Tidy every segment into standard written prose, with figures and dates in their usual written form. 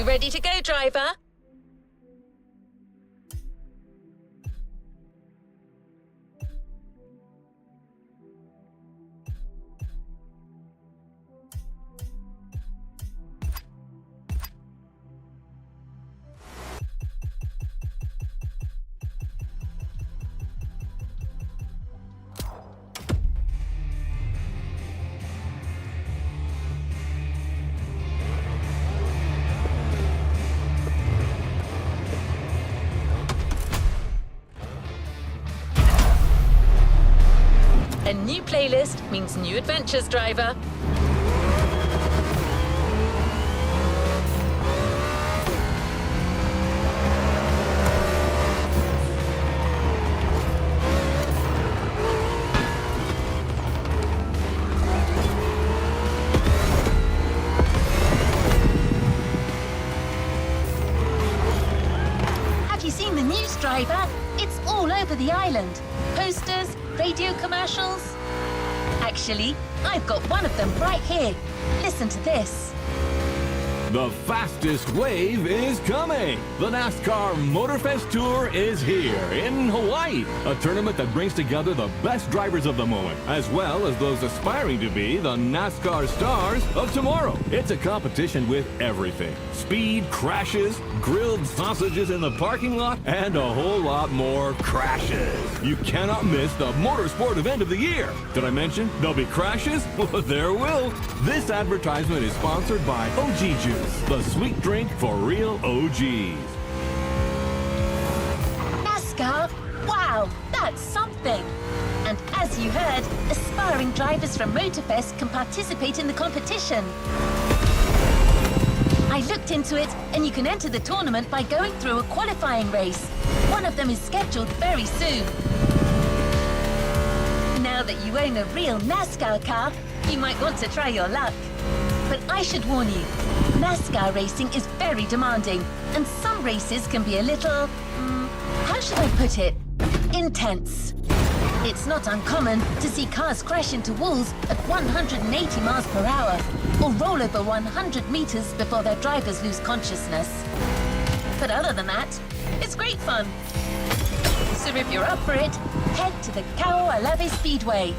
you ready to go, driver? A new playlist means new adventures, driver. Have you seen the news, driver? It's all over the island. Posters, radio commercials. Actually, I've got one of them right here. Listen to this. The fastest wave is coming! The NASCAR Motorfest Tour is here in Hawaii, a tournament that brings together the best drivers of the moment, as well as those aspiring to be the NASCAR stars of tomorrow. It's a competition with everything. Speed, crashes, grilled sausages in the parking lot, and a whole lot more crashes. You cannot miss the motorsport event of the year. Did I mention there'll be crashes? Well, there will. This advertisement is sponsored by OG Juice, the sweet drink for real OGs. NASCAR? Wow, that's something! And as you heard, aspiring drivers from Motorfest can participate in the competition. I looked into it, and you can enter the tournament by going through a qualifying race. One of them is scheduled very soon. Now that you own a real NASCAR car, you might want to try your luck. But I should warn you, NASCAR racing is very demanding, and some races can be a little, how should I put it, intense. It's not uncommon to see cars crash into walls at 180 miles per hour, or roll over 100 meters before their drivers lose consciousness. But other than that, it's great fun. So if you're up for it, head to the Kaualave Speedway.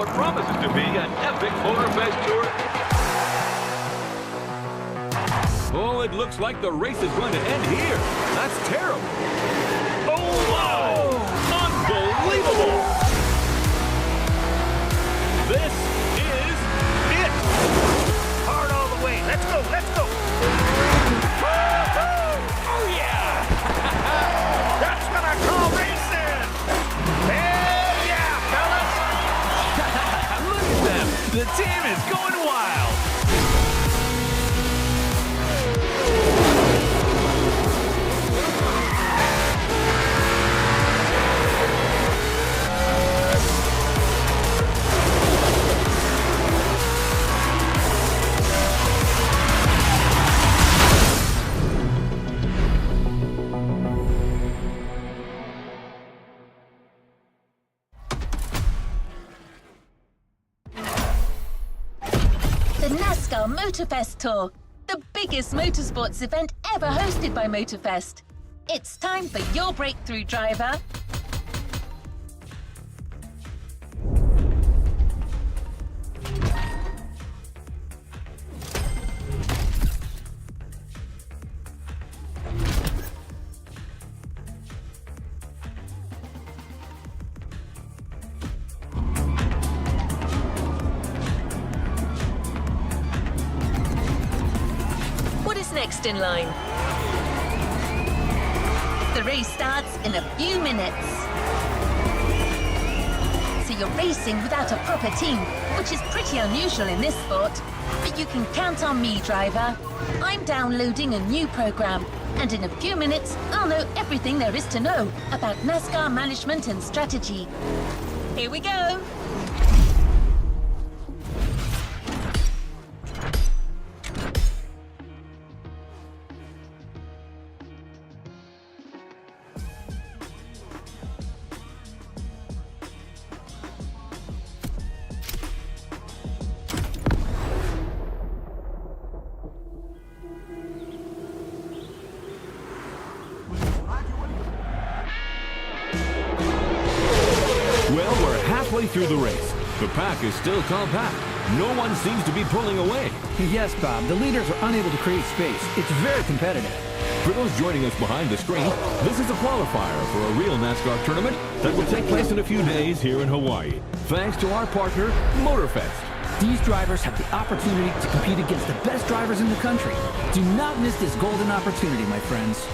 what promises to be an epic Motorfest tour. Oh, it looks like the race is going to end here. That's terrible. Oh, wow! Unbelievable! This is it! Hard all the way. Let's go, let's go! Oh, yeah! That's what I call racing! Hell yeah, fellas! NASCAR Motorfest Tour, the biggest motorsports event ever hosted by Motorfest. It's time for your breakthrough, driver. What is next in line? The race starts in a few minutes. So you're racing without a proper team, which is pretty unusual in this sport. But you can count on me, driver. I'm downloading a new program, and in a few minutes, I'll know everything there is to know about NASCAR management and strategy. Here we go. Well, we're halfway through the race. The pack is still compact. No one seems to be pulling away. Yes, Bob. The leaders are unable to create space. It's very competitive. For those joining us behind the screen, this is a qualifier for a real NASCAR tournament that will take place in a few days here in Hawaii, thanks to our partner, Motorfest. These drivers have the opportunity to compete against the best drivers in the country. Do not miss this golden opportunity, my friends.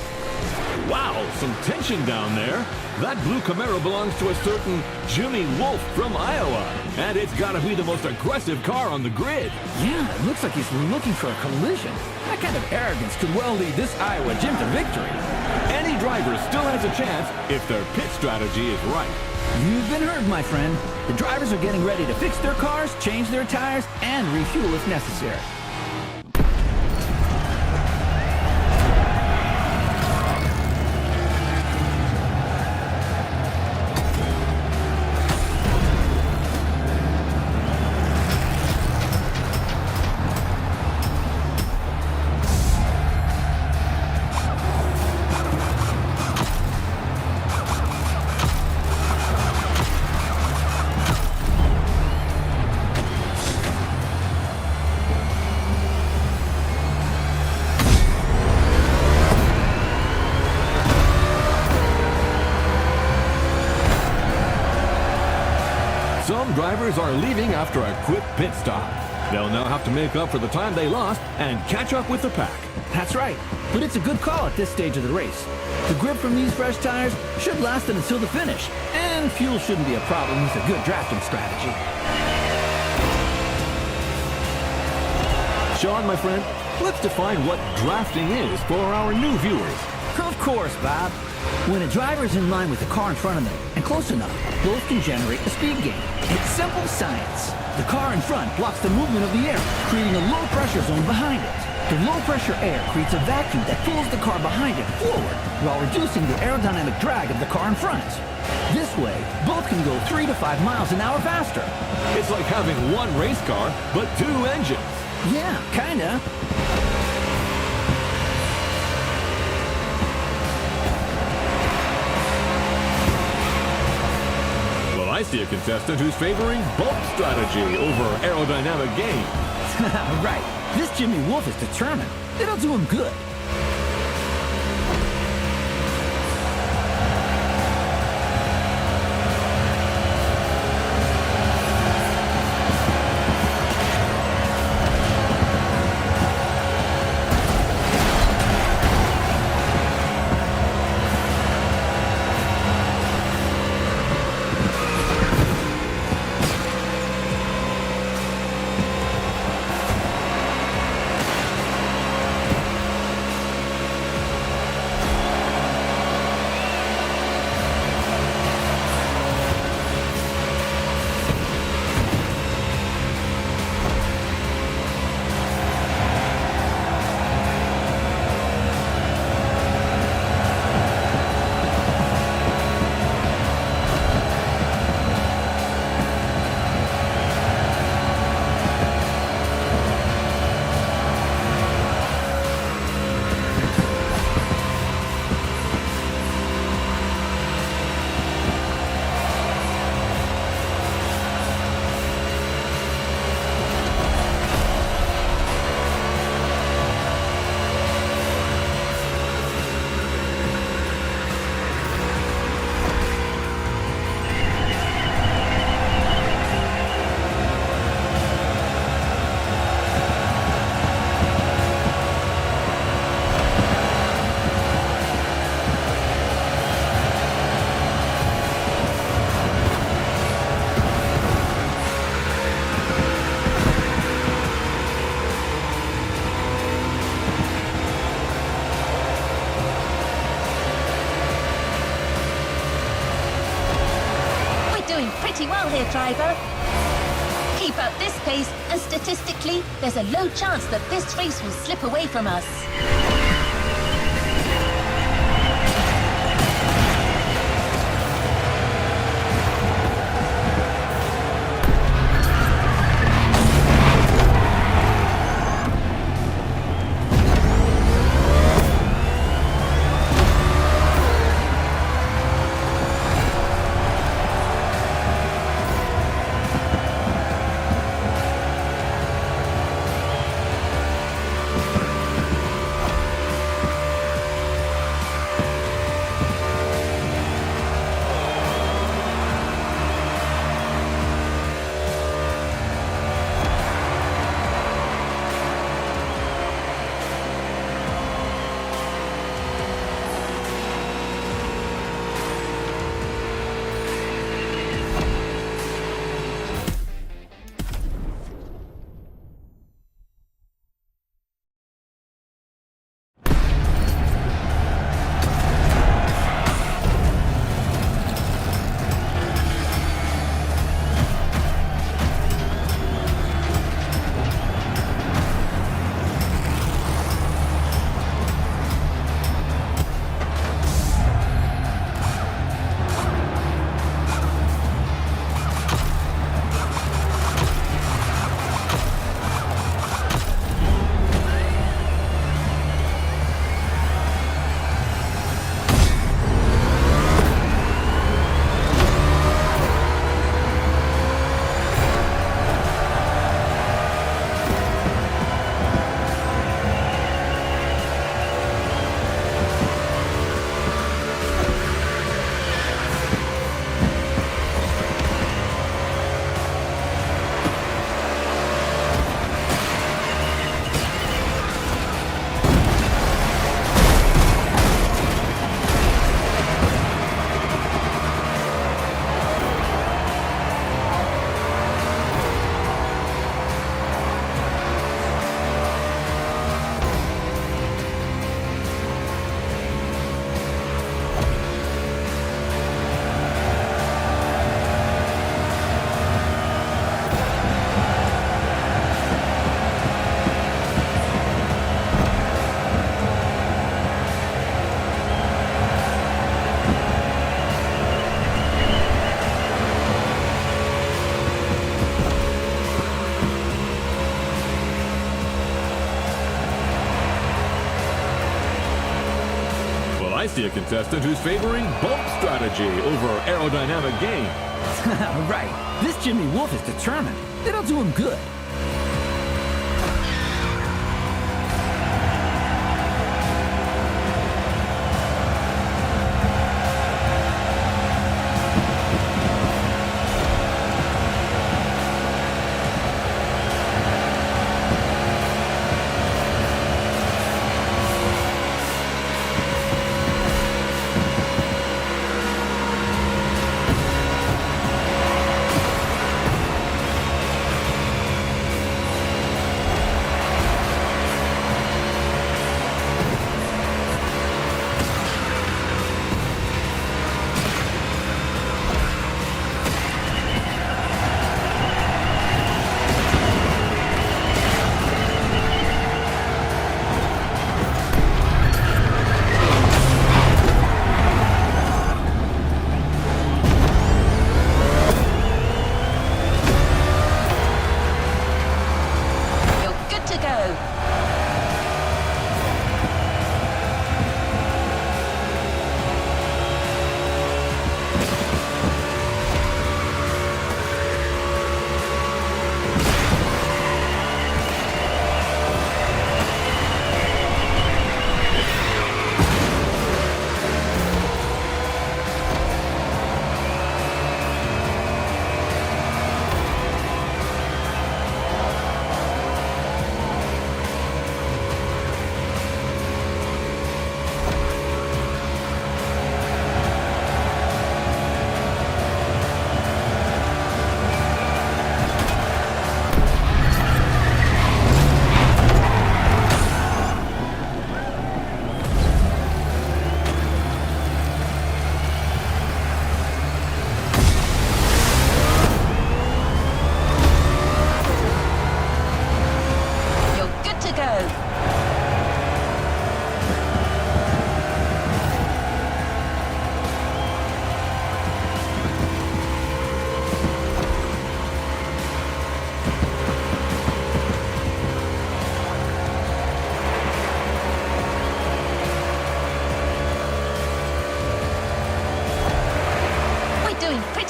Wow, some tension down there. That blue Camaro belongs to a certain Jimmy Wolf from Iowa, and it's got to be the most aggressive car on the grid. Yeah, it looks like he's looking for a collision. That kind of arrogance could well lead this Iowa Jim to victory. Any driver still has a chance if their pit strategy is right. You've been heard, my friend. The drivers are getting ready to fix their cars, change their tires, and refuel if necessary. Some drivers are leaving after a quick pit stop. They'll now have to make up for the time they lost and catch up with the pack. That's right, but it's a good call at this stage of the race. The grip from these fresh tires should last them until the finish, and fuel shouldn't be a problem with a good drafting strategy. Sean, my friend, let's define what drafting is for our new viewers. Of course, Bob. When a driver is in line with the car in front of them and close enough, both can generate a speed gain. It's simple science. The car in front blocks the movement of the air, creating a low pressure zone behind it. The low pressure air creates a vacuum that pulls the car behind it forward while reducing the aerodynamic drag of the car in front. This way, both can go 3 to 5 miles an hour faster. It's like having one race car, but two engines. Yeah, kinda. I see a contestant who's favoring bulk strategy over aerodynamic gain. Right. This Jimmy Wolf is determined. It'll do him good. pretty well here, driver. Keep up this pace, and statistically, there's a low chance that this race will slip away from us. I see a contestant who's favoring boat strategy over aerodynamic gain. Right. This Jimmy Wolf is determined. It'll do him good.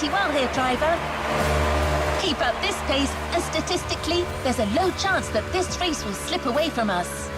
pretty well here, driver. Keep up this pace, and statistically, there's a low chance that this race will slip away from us.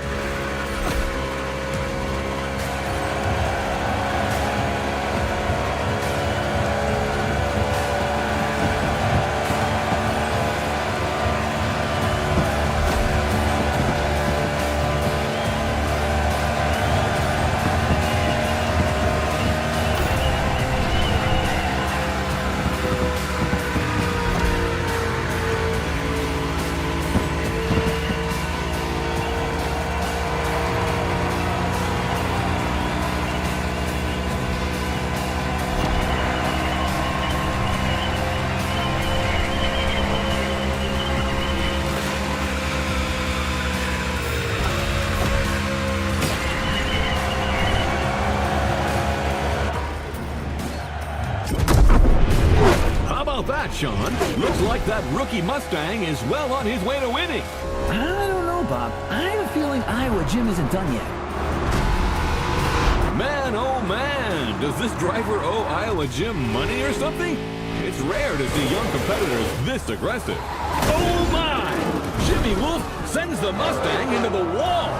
That, Sean. Looks like that rookie Mustang is well on his way to winning. I don't know, Bob. I have a feeling Iowa Jim isn't done yet. Man, oh man, does this driver owe Iowa Jim money or something? It's rare to see young competitors this aggressive. Oh my! Jimmy Wolf sends the Mustang into the wall.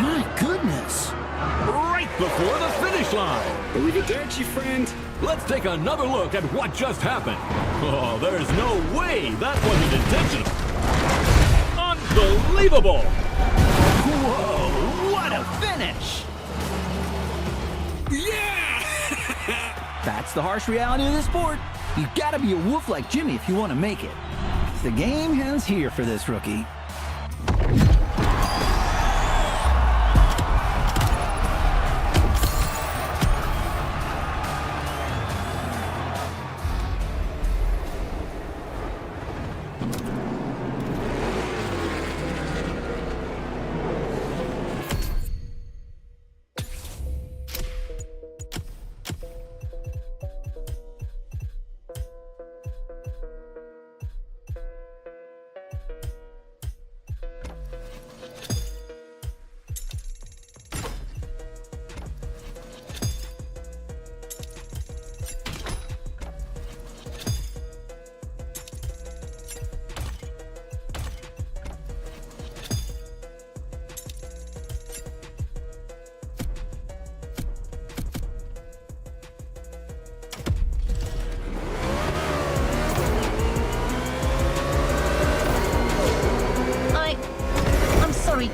My goodness. Right before the finish line. We got you, friend. Let's take another look at what just happened. Oh, there's no way that wasn't intentional. Unbelievable! Whoa, what a finish! Yeah! That's the harsh reality of the sport. You gotta be a wolf like Jimmy if you want to make it. The game ends here for this rookie.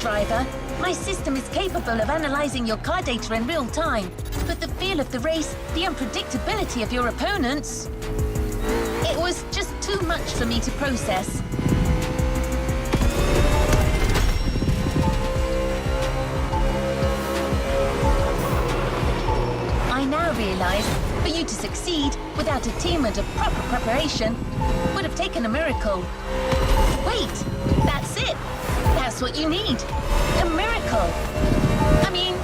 Driver. My system is capable of analyzing your car data in real time, but the feel of the race, the unpredictability of your opponents, it was just too much for me to process. I now realize, for you to succeed without a team and a proper preparation would have taken a miracle. Wait, that's it. That's what you need. A miracle. I mean,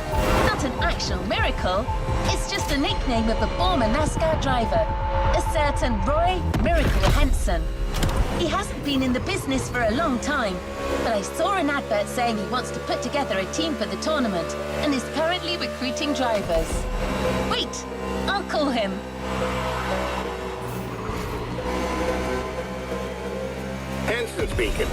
not an actual miracle. It's just a nickname of a former NASCAR driver, a certain Roy Miracle Hansen. He hasn't been in the business for a long time, but I saw an advert saying he wants to put together a team for the tournament and is currently recruiting drivers. Wait, I'll call him. Hanson speaking.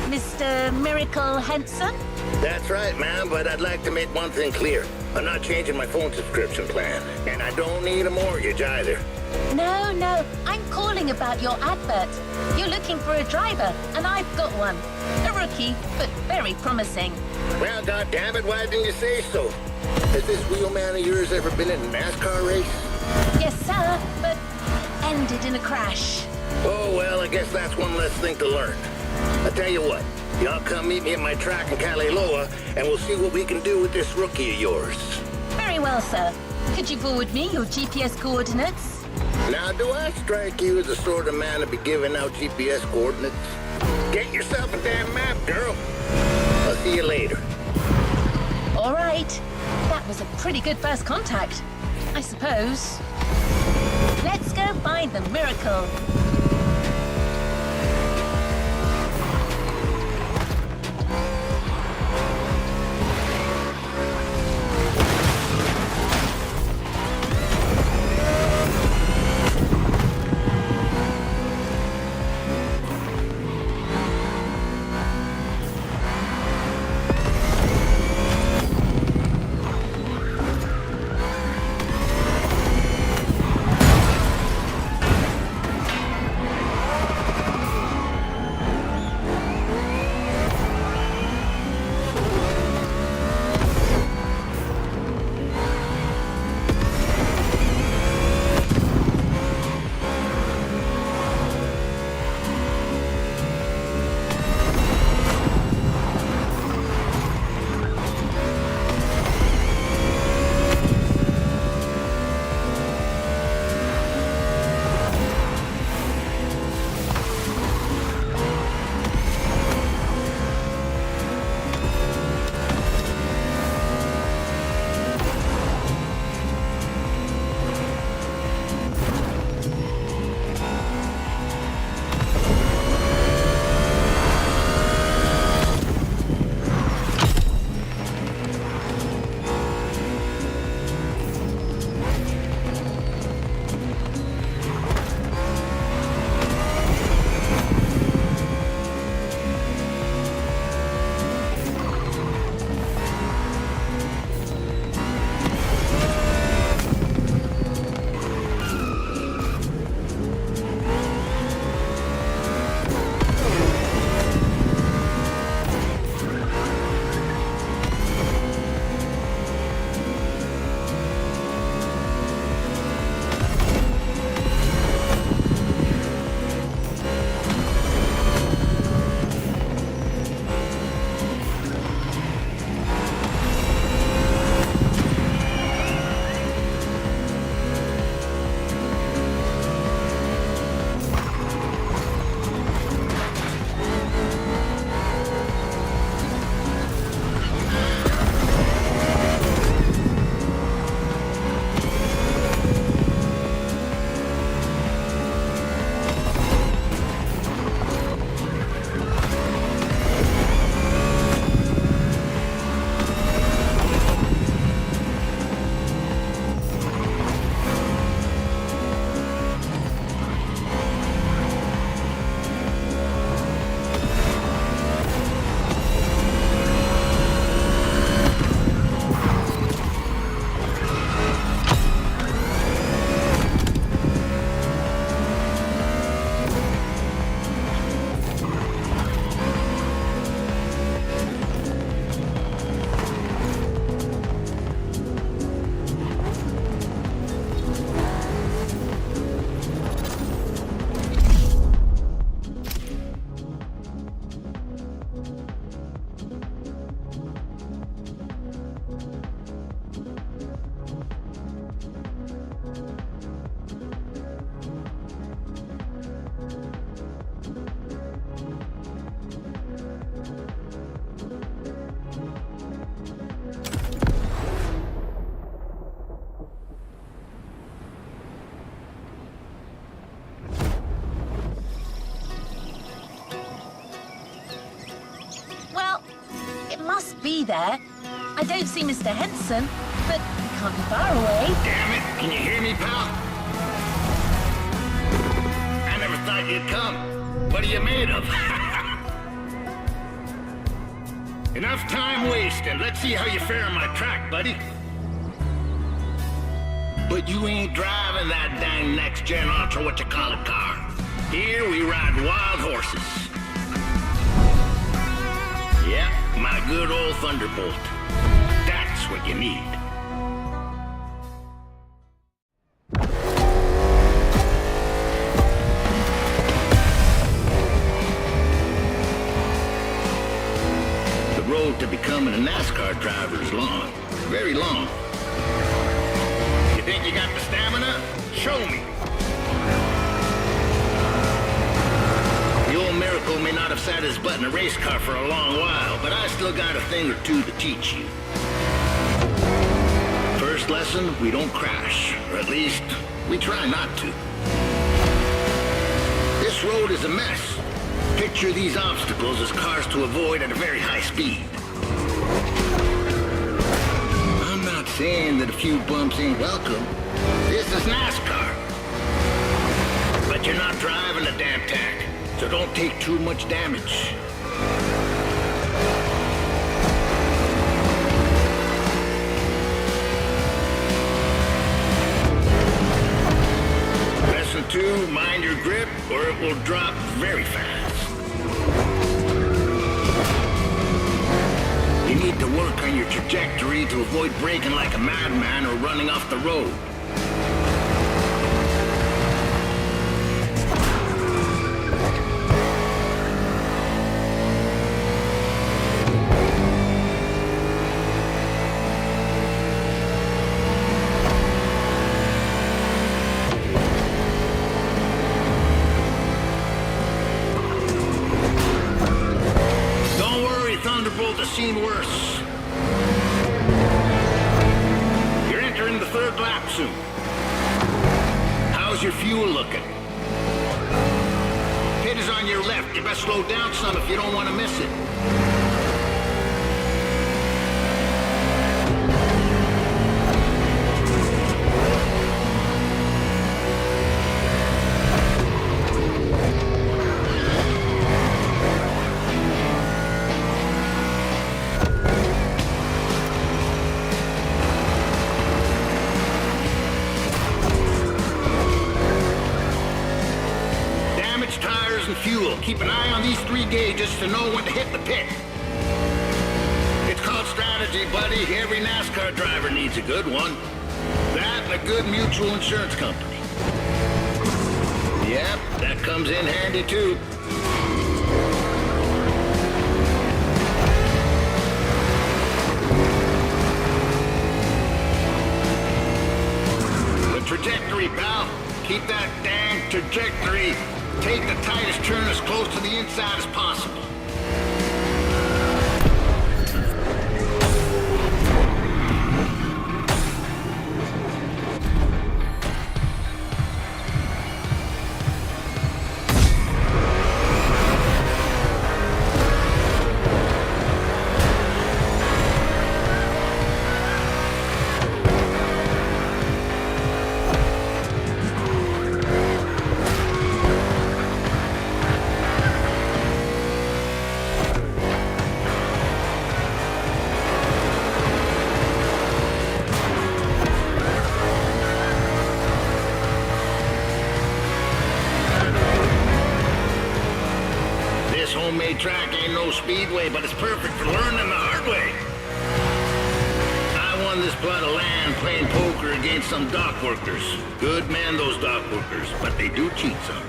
Mr. Miracle Hansen? That's right, ma'am, but I'd like to make one thing clear. I'm not changing my phone subscription plan, and I don't need a mortgage either. No, I'm calling about your advert. You're looking for a driver, and I've got one. A rookie, but very promising. Well, goddammit, why didn't you say so? Has this wheelman of yours ever been in a NASCAR race? Yes, sir, but ended in a crash. Oh, well, I guess that's one less thing to learn. I'll tell you what, y'all come meet me at my track in Kaliloa, and we'll see what we can do with this rookie of yours. Very well, sir. Could you forward me your GPS coordinates? Now, do I strike you as the sort of man to be giving out GPS coordinates? Get yourself a damn map, girl. I'll see you later. All right. That was a pretty good first contact, I suppose. Let's go find the miracle. must be there. I don't see Mr. Henson, but he can't be far away. Damn it, can you hear me, pal? I never thought you'd come. What are you made of? Enough time wasting. Let's see how you fare on my track, buddy. But you ain't driving that dang next-gen ultra what-you-call-it car. Here we ride wild horses. Yep, my good old Thunderbolt. That's what you need. The road to becoming a NASCAR driver is long. Very long. You think you got the stamina? Show me. The old Miracle may not have sat his butt in a race car for a long while, but I still got a thing or two to teach you. First lesson, we don't crash, or at least, we try not to. This road is a mess. Picture these obstacles as cars to avoid at a very high speed. I'm not saying that a few bumps ain't welcome. This is NASCAR. But you're not driving a damn tank. So don't take too much damage. Lesson 2, mind your grip or it will drop very fast. You need to work on your trajectory to avoid braking like a madman or running off the road. Thunderbolt has seen worse. You're entering the 3rd lap soon. How's your fuel looking? Pit is on your left. You best slow down some if you don't want to miss it. And fuel. Keep an eye on these 3 gauges to know when to hit the pit. It's called strategy, buddy. Every NASCAR driver needs a good one. That and a good mutual insurance company. Yep, that comes in handy too. The trajectory, pal. Keep that dang trajectory. Take the tightest turn as close to the inside as possible. Homemade track ain't no speedway, but it's perfect for learning the hard way. I won this plot of land playing poker against some dock workers. Good men, those dock workers, but they do cheat some.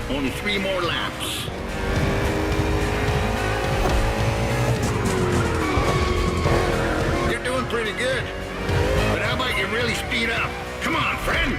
Only 3 more laps. you really speed up. Come on, friend.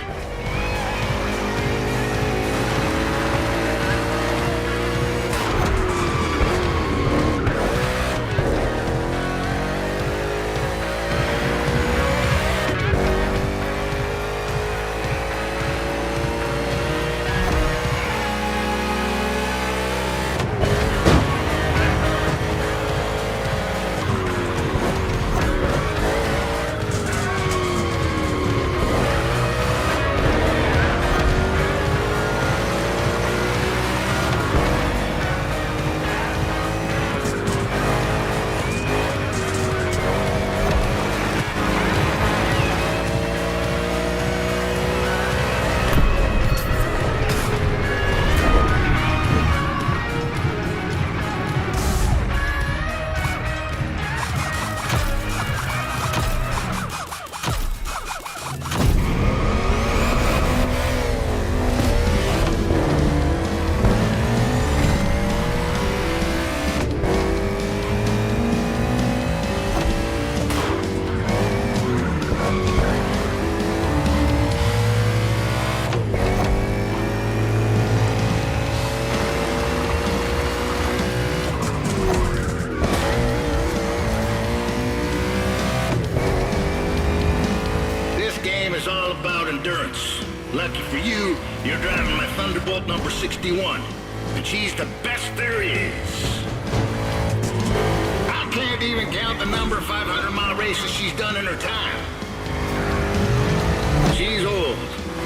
Is all about endurance. Lucky for you, you're driving my Thunderbolt number 61, and she's the best there is. I can't even count the number of 500-mile races she's done in her time. She's old,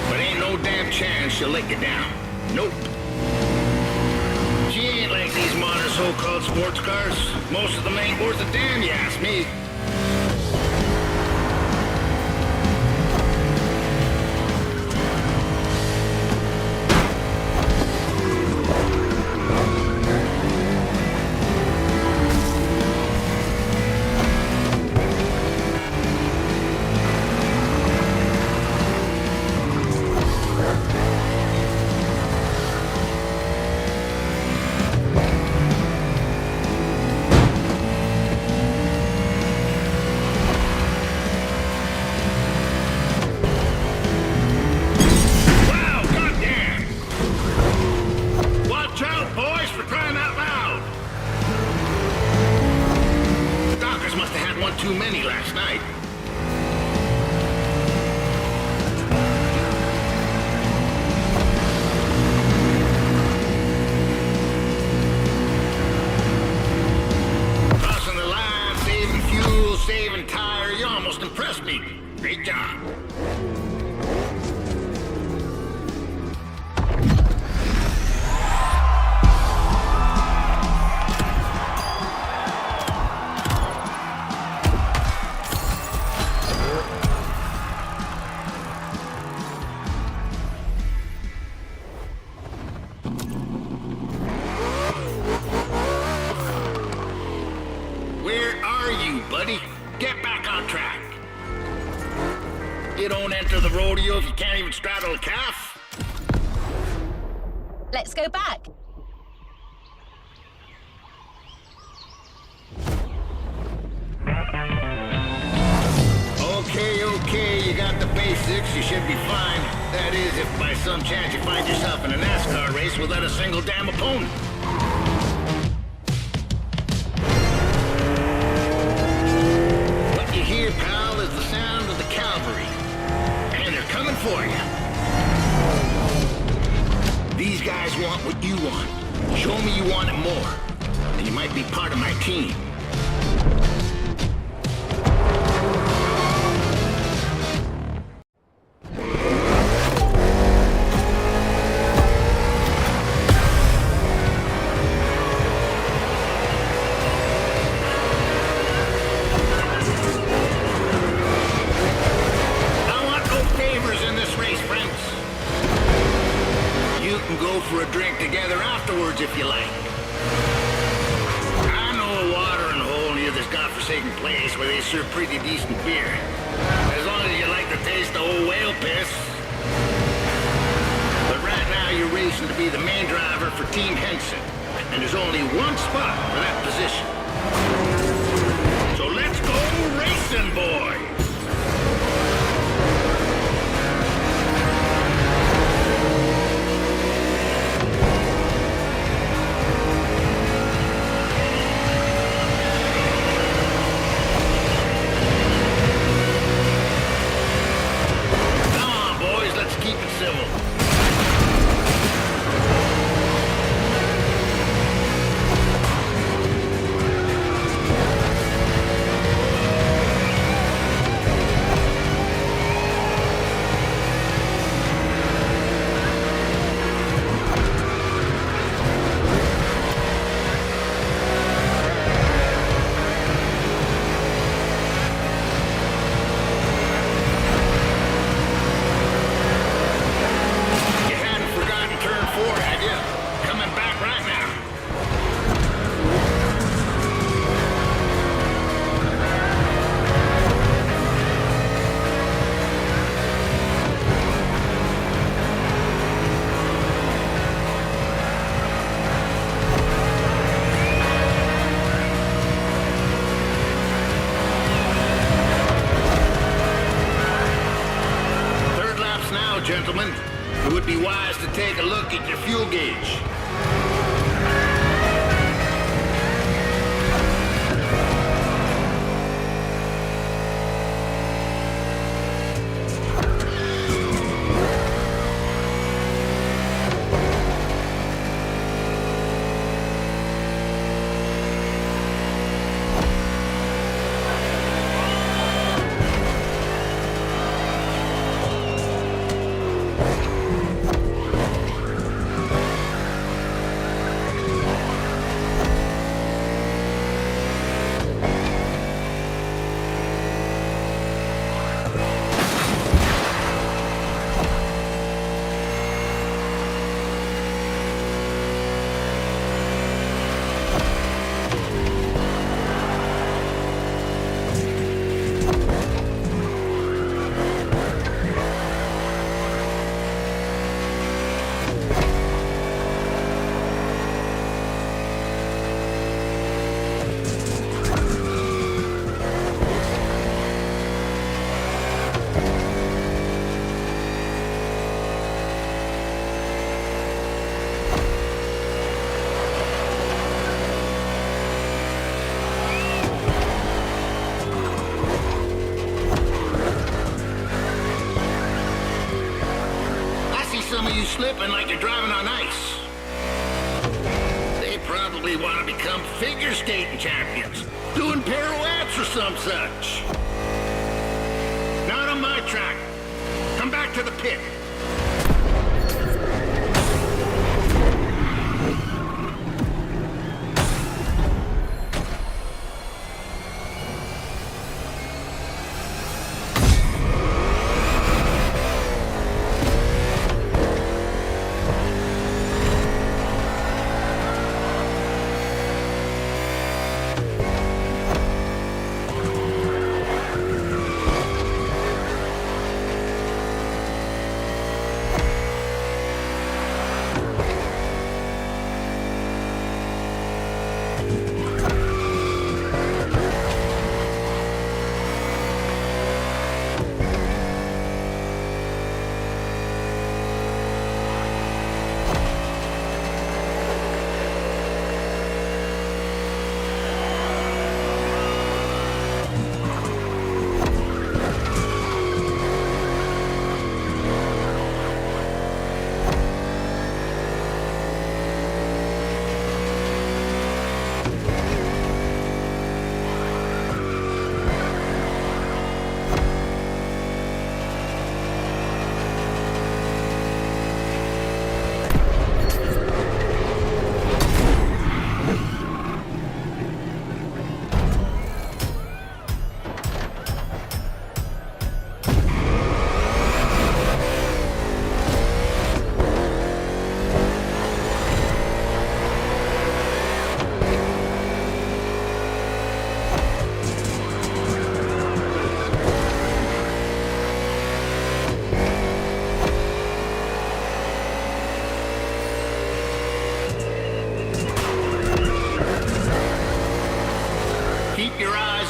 but ain't no damn chance she'll let you down. Nope. She ain't like these modern so-called sports cars. Most of them ain't worth a damn, you ask me. Too many last night. Crossing the line, saving fuel, saving tire. You almost impressed me. Great job. Buddy, get back on track. You don't enter the rodeo if you can't even straddle a calf. Let's go back. Okay, you got the basics, you should be fine. That is, if by some chance you find yourself in a NASCAR race without a single damn opponent. Here, pal, is the sound of the cavalry. And they're coming for you. These guys want what you want. Show me you want it more, and you might be part of my team. For a drink together afterwards if you like. I know a watering hole near this godforsaken place where they serve pretty decent beer. As long as you like the taste of old whale piss. But right now you're racing to be the main driver for Team Henson. And there's only one spot for that position. So let's go racing, boys! be wise to take a look at your fuel gauge. Some of you slipping like you're driving on ice. They probably want to become figure skating champions, doing pirouettes or some such. Not on my track. Come back to the pit.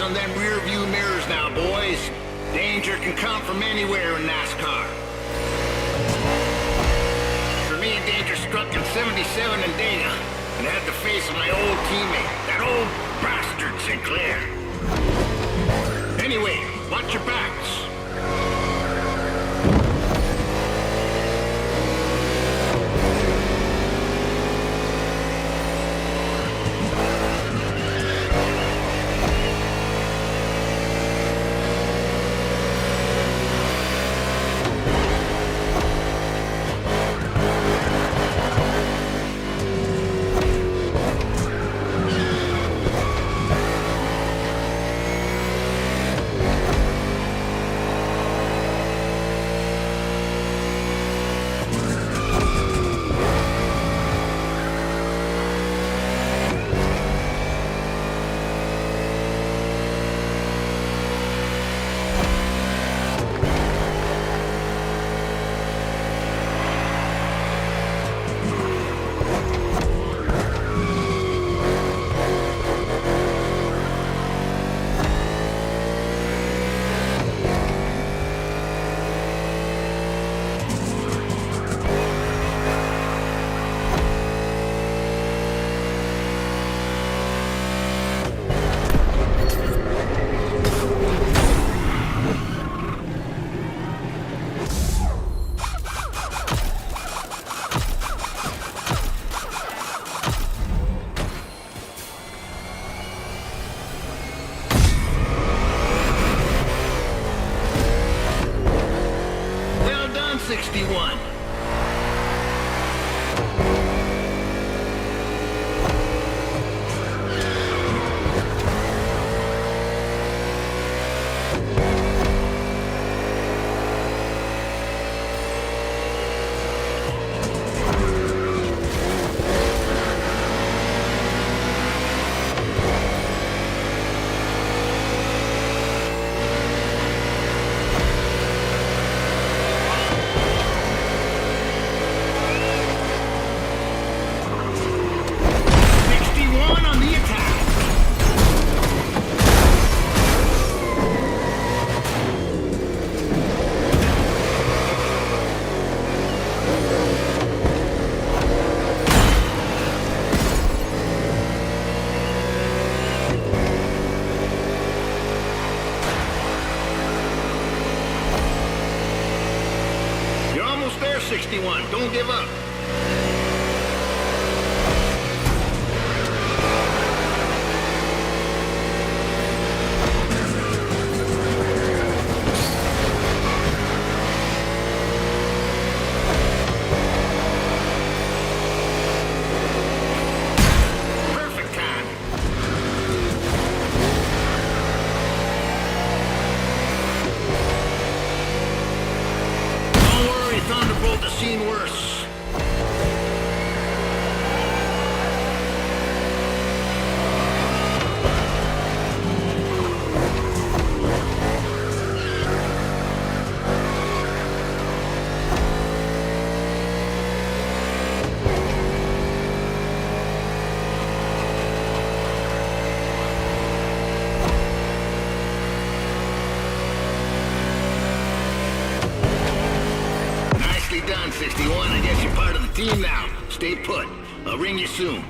On them rear view mirrors now, boys. Danger can come from anywhere in NASCAR. For me, danger struck in '77 in Dana, and had to face my old teammate, that old bastard Sinclair. Anyway, watch your backs. Perfect time. Don't worry, Thunderbolt has seen worse. Nicely done, 61. I guess you're part of the team now. Stay put. I'll ring you soon.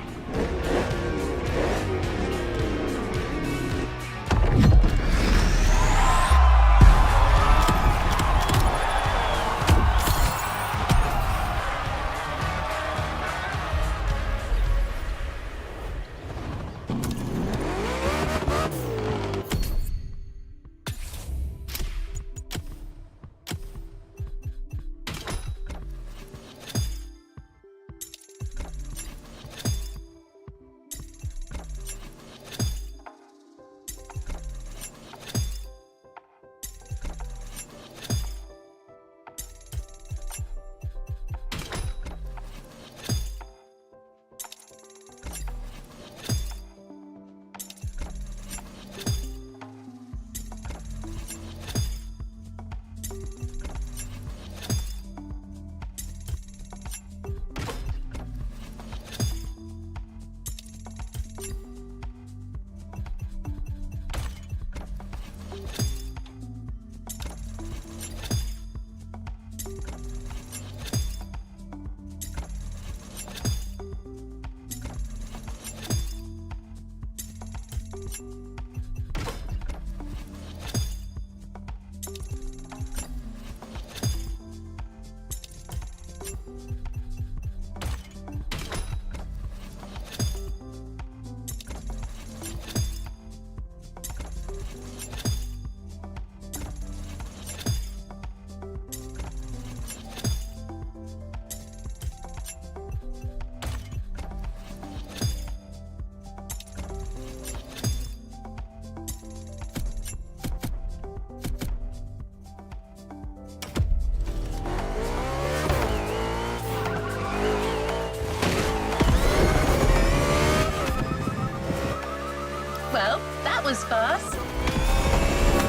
Well, that was fast.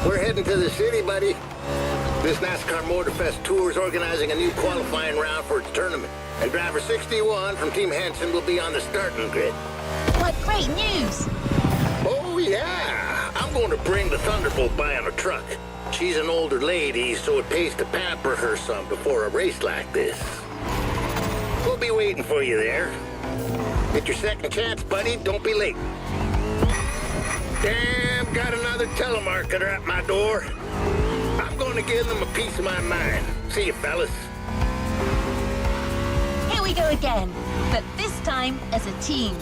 We're heading to the city, buddy. This NASCAR Motorfest Tour is organizing a new qualifying round for its tournament. And driver 61 from Team Henson will be on the starting grid. What great news! Oh, yeah. I'm going to bring the Thunderbolt by on a truck. She's an older lady, so it pays to pamper her some before a race like this. We'll be waiting for you there. Get your second chance, buddy. Don't be late. Damn, got another telemarketer at my door. I'm going to give them a piece of my mind. See you, fellas. Here we go again, but this time as a team.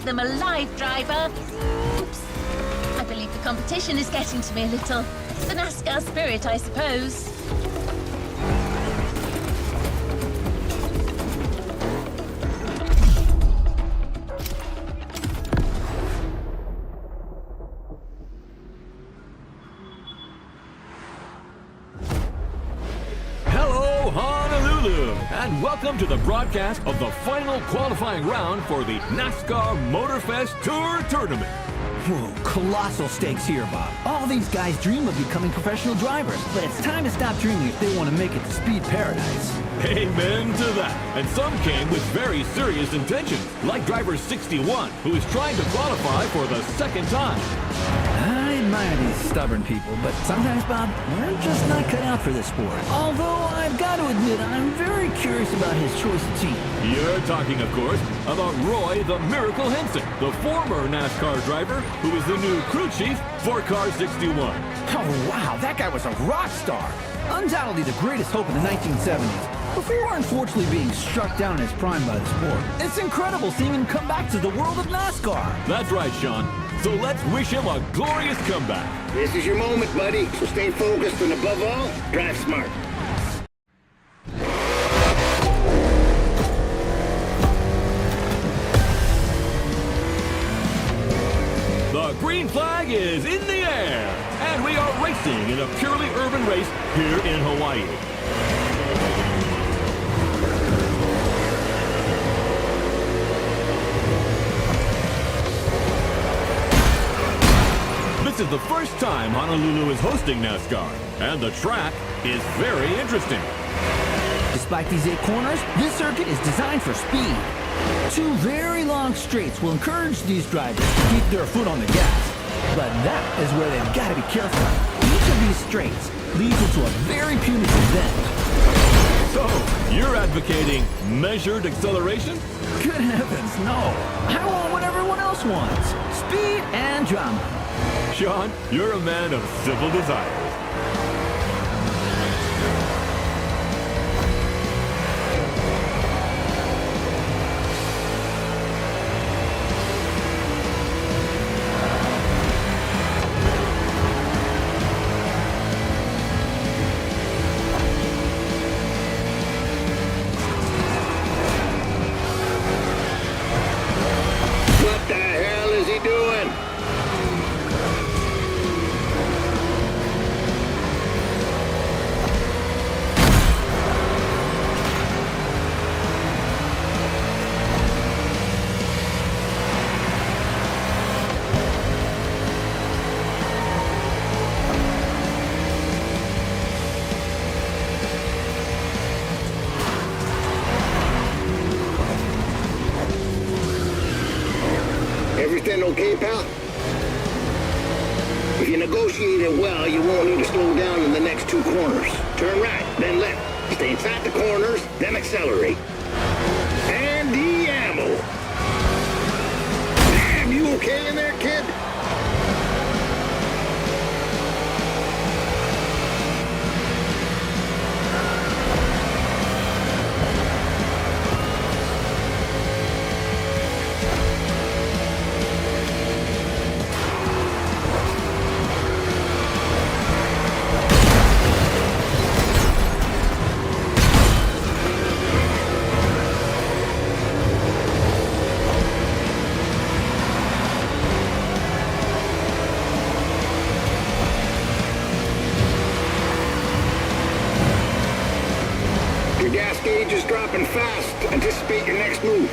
them alive, driver. Oops. I believe the competition is getting to me a little. It's the NASCAR spirit, I suppose. Hello, Honolulu, and welcome to the broadcast of the final qualifying round for the NASCAR Motorfest Tour Tournament. Whoa, colossal stakes here, Bob. All these guys dream of becoming professional drivers, but it's time to stop dreaming if they want to make it to speed paradise. Amen to that. And some came with very serious intentions, like driver 61, who is trying to qualify for the second time. I admire these stubborn people, but sometimes, Bob, we're just not cut out for this sport. Although I've got to admit, I'm very curious about his choice of team. You're talking, of course, about Roy the Miracle Henson, the former NASCAR driver who is the new crew chief for Car 61. Oh, wow, that guy was a rock star. Undoubtedly the greatest hope in the 1970s. Before unfortunately being struck down in his prime by the sport. It's incredible seeing him come back to the world of NASCAR. That's right, Sean. So let's wish him a glorious comeback. This is your moment, buddy. So stay focused and above all, drive smart. The green flag is in the air, and we are racing in a purely urban race here in Hawaii. This is the first time Honolulu is hosting NASCAR, and the track is very interesting. Despite these 8 corners, this circuit is designed for speed. 2 very long straights will encourage these drivers to keep their foot on the gas. But that is where they've got to be careful. Each of these straights leads into a very punitive bend. So, you're advocating measured acceleration? Good heavens, no. I want what everyone else wants. Speed and drama. Sean, you're a man of simple desires. What the hell is he doing? Everything okay, pal? If you negotiate it well, you won't need to slow down in the next 2 corners. Turn right, then left. Stay inside the corners, then accelerate. And de-ammo. Damn, you okay in there, kid? Your gas gauge is dropping fast. Anticipate your next move.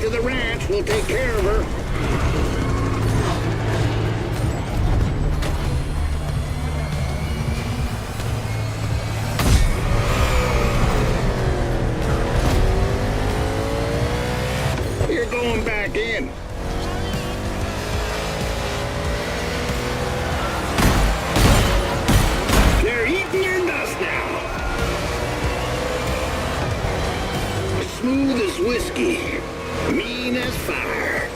To the ranch, we'll take care of her. going back in. They're eating your dust now. Smooth as whiskey, mean as fire.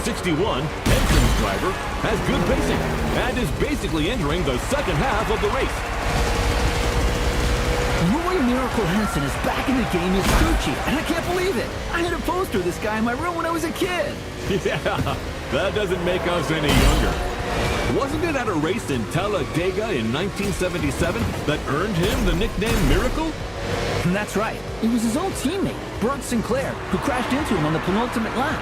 '61, Henson's driver, has good pacing and is basically entering the second half of the race. Roy Miracle Henson is back in the game as crew chief, and I can't believe it. I had a poster of this guy in my room when I was a kid. Yeah, that doesn't make us any younger. Wasn't it at a race in Talladega in 1977 that earned him the nickname Miracle? And that's right. It was his own teammate, Bert Sinclair, who crashed into him on the penultimate lap.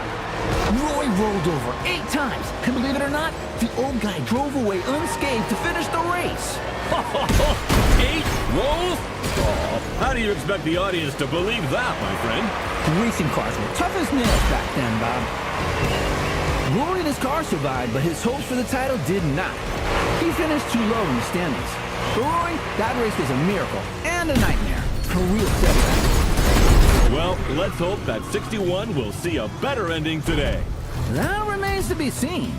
Roy rolled over 8 times, and believe it or not, the old guy drove away unscathed to finish the race. 8 rolls? Oh, how do you expect the audience to believe that, my friend? Racing cars were tough as nails back then, Bob. Roy and his car survived, but his hopes for the title did not. He finished too low in the standings. For Roy, that race was a miracle and a nightmare. A real setback. Well, let's hope that 61 will see a better ending today. That remains to be seen.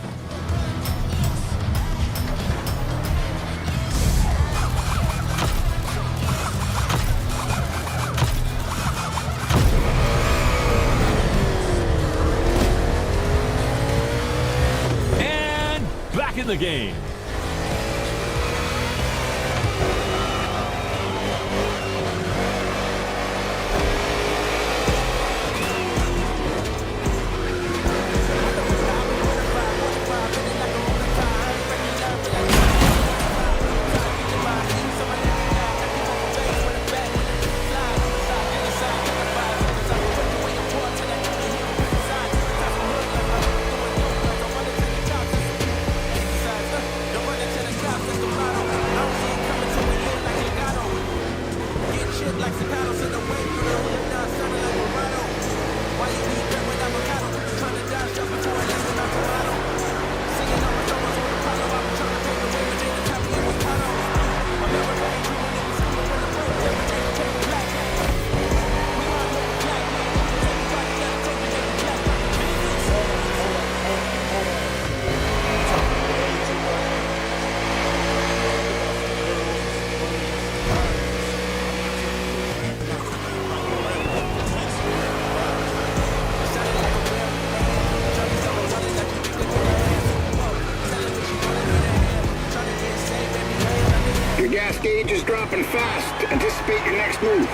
And back in the game. Your gas gauge is dropping fast. Anticipate your next move.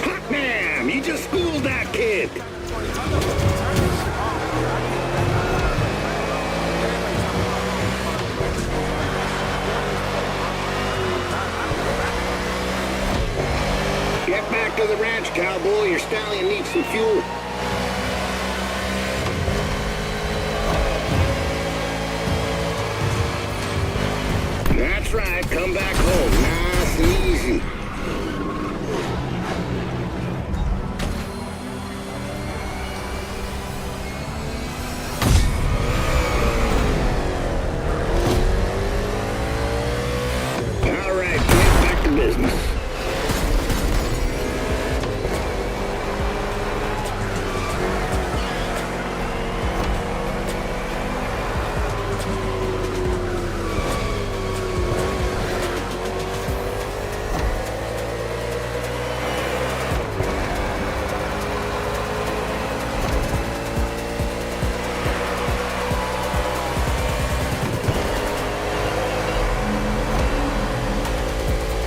Hot damn! You just schooled that kid. Get back to the ranch, cowboy. Your stallion needs some fuel. That's right. Come back home. Nice and easy. All right, get back to business.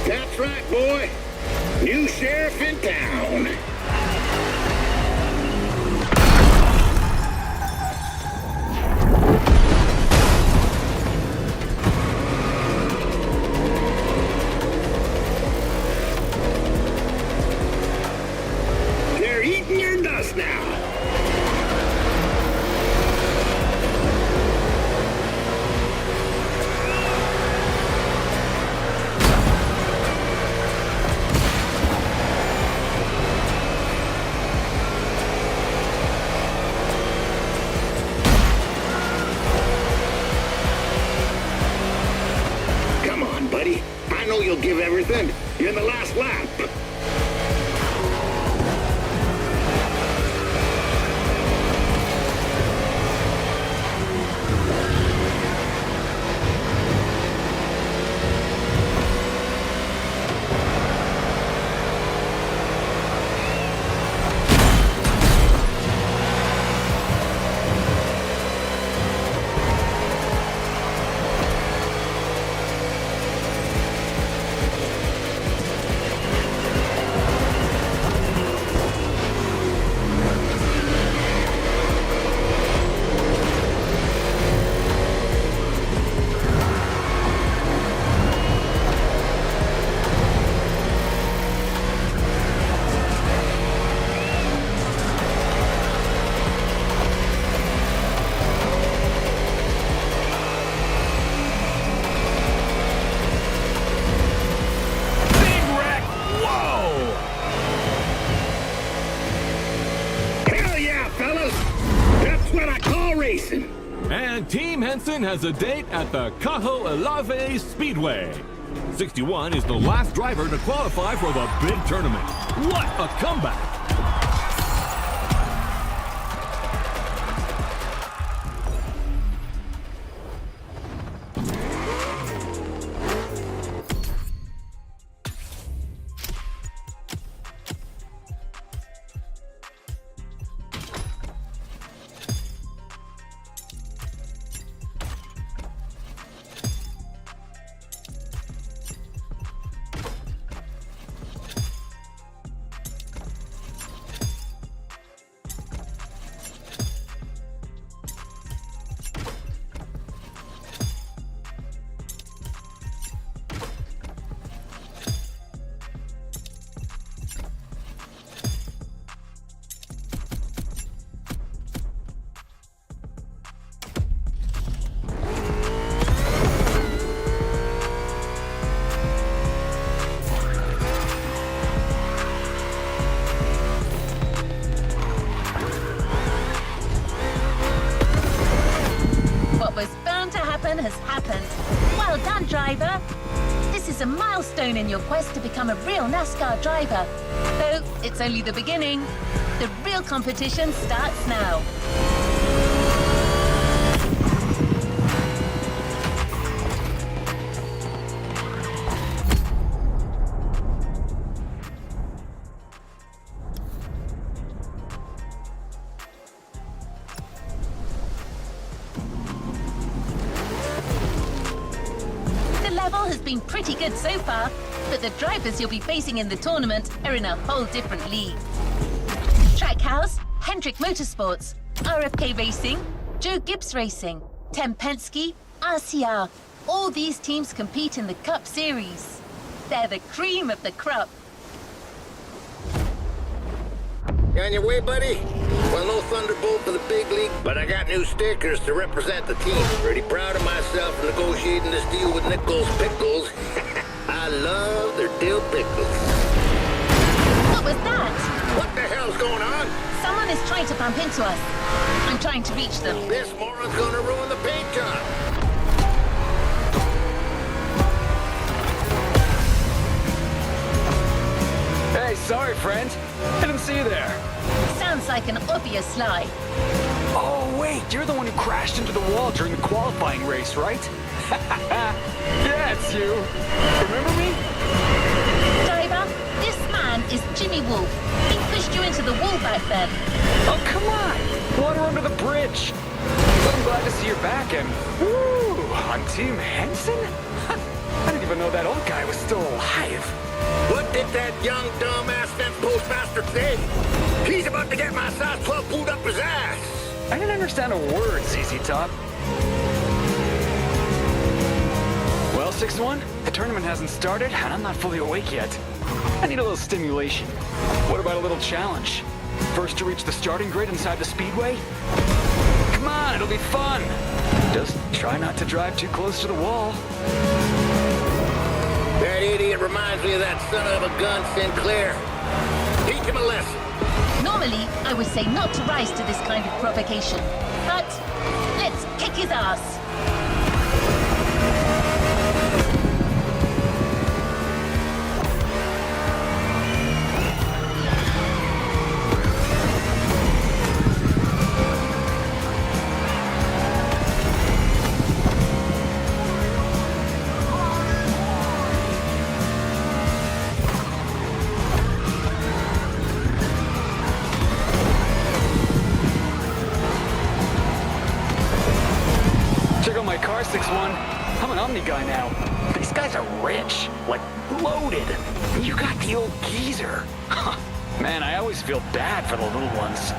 That's right, boy. New sheriff in town. They're eating your dust now. buddy. I know you'll give everything. You're in the last lap. And Team Henson has a date at the Cajo Elave Speedway. 61 is the last driver to qualify for the big tournament. What a comeback! Has happened. Well done, driver. This is a milestone in your quest to become a real NASCAR driver. Though it's only the beginning. The real competition starts now. Has been pretty good so far, but the drivers you'll be facing in the tournament are in a whole different league. Trackhouse, Hendrick Motorsports, RFK Racing, Joe Gibbs Racing, Tem Penske, RCR. All these teams compete in the Cup Series. They're the cream of the crop. You on your way, buddy? Well, no Thunderbolt for the big league, but I got new stickers to represent the team. Pretty proud of myself for negotiating this deal with Nichols Pickles. I love their dill pickles. What was that? What the hell's going on? Someone is trying to bump into us. I'm trying to reach them. This moron's gonna ruin the paint job. Hey, sorry, friend. I didn't see you there. Sounds like an obvious lie. Oh, wait, you're the one who crashed into the wall during the qualifying race, right? Yeah, it's you. Remember me? Driver, this man is Jimmy Wolf. He pushed you into the wall back then. Oh, come on. Water under the bridge. But I'm glad to see you're back and... Woo! On Team Henson? I didn't even know that old guy was still alive. What did that young dumbass fence postmaster say? He's about to get my size 12 boot up his ass. I didn't understand a word, ZZ Top. Well, 6-1, the tournament hasn't started, and I'm not fully awake yet. I need a little stimulation. What about a little challenge? First to reach the starting grid inside the speedway? Come on, it'll be fun. Just try not to drive too close to the wall. That idiot reminds me of that son of a gun Sinclair. Teach him a lesson. Normally, I would say not to rise to this kind of provocation. But let's kick his ass. Omni guy now. These guys are rich, like loaded. You got the old geezer. Man, I always feel bad for the little ones.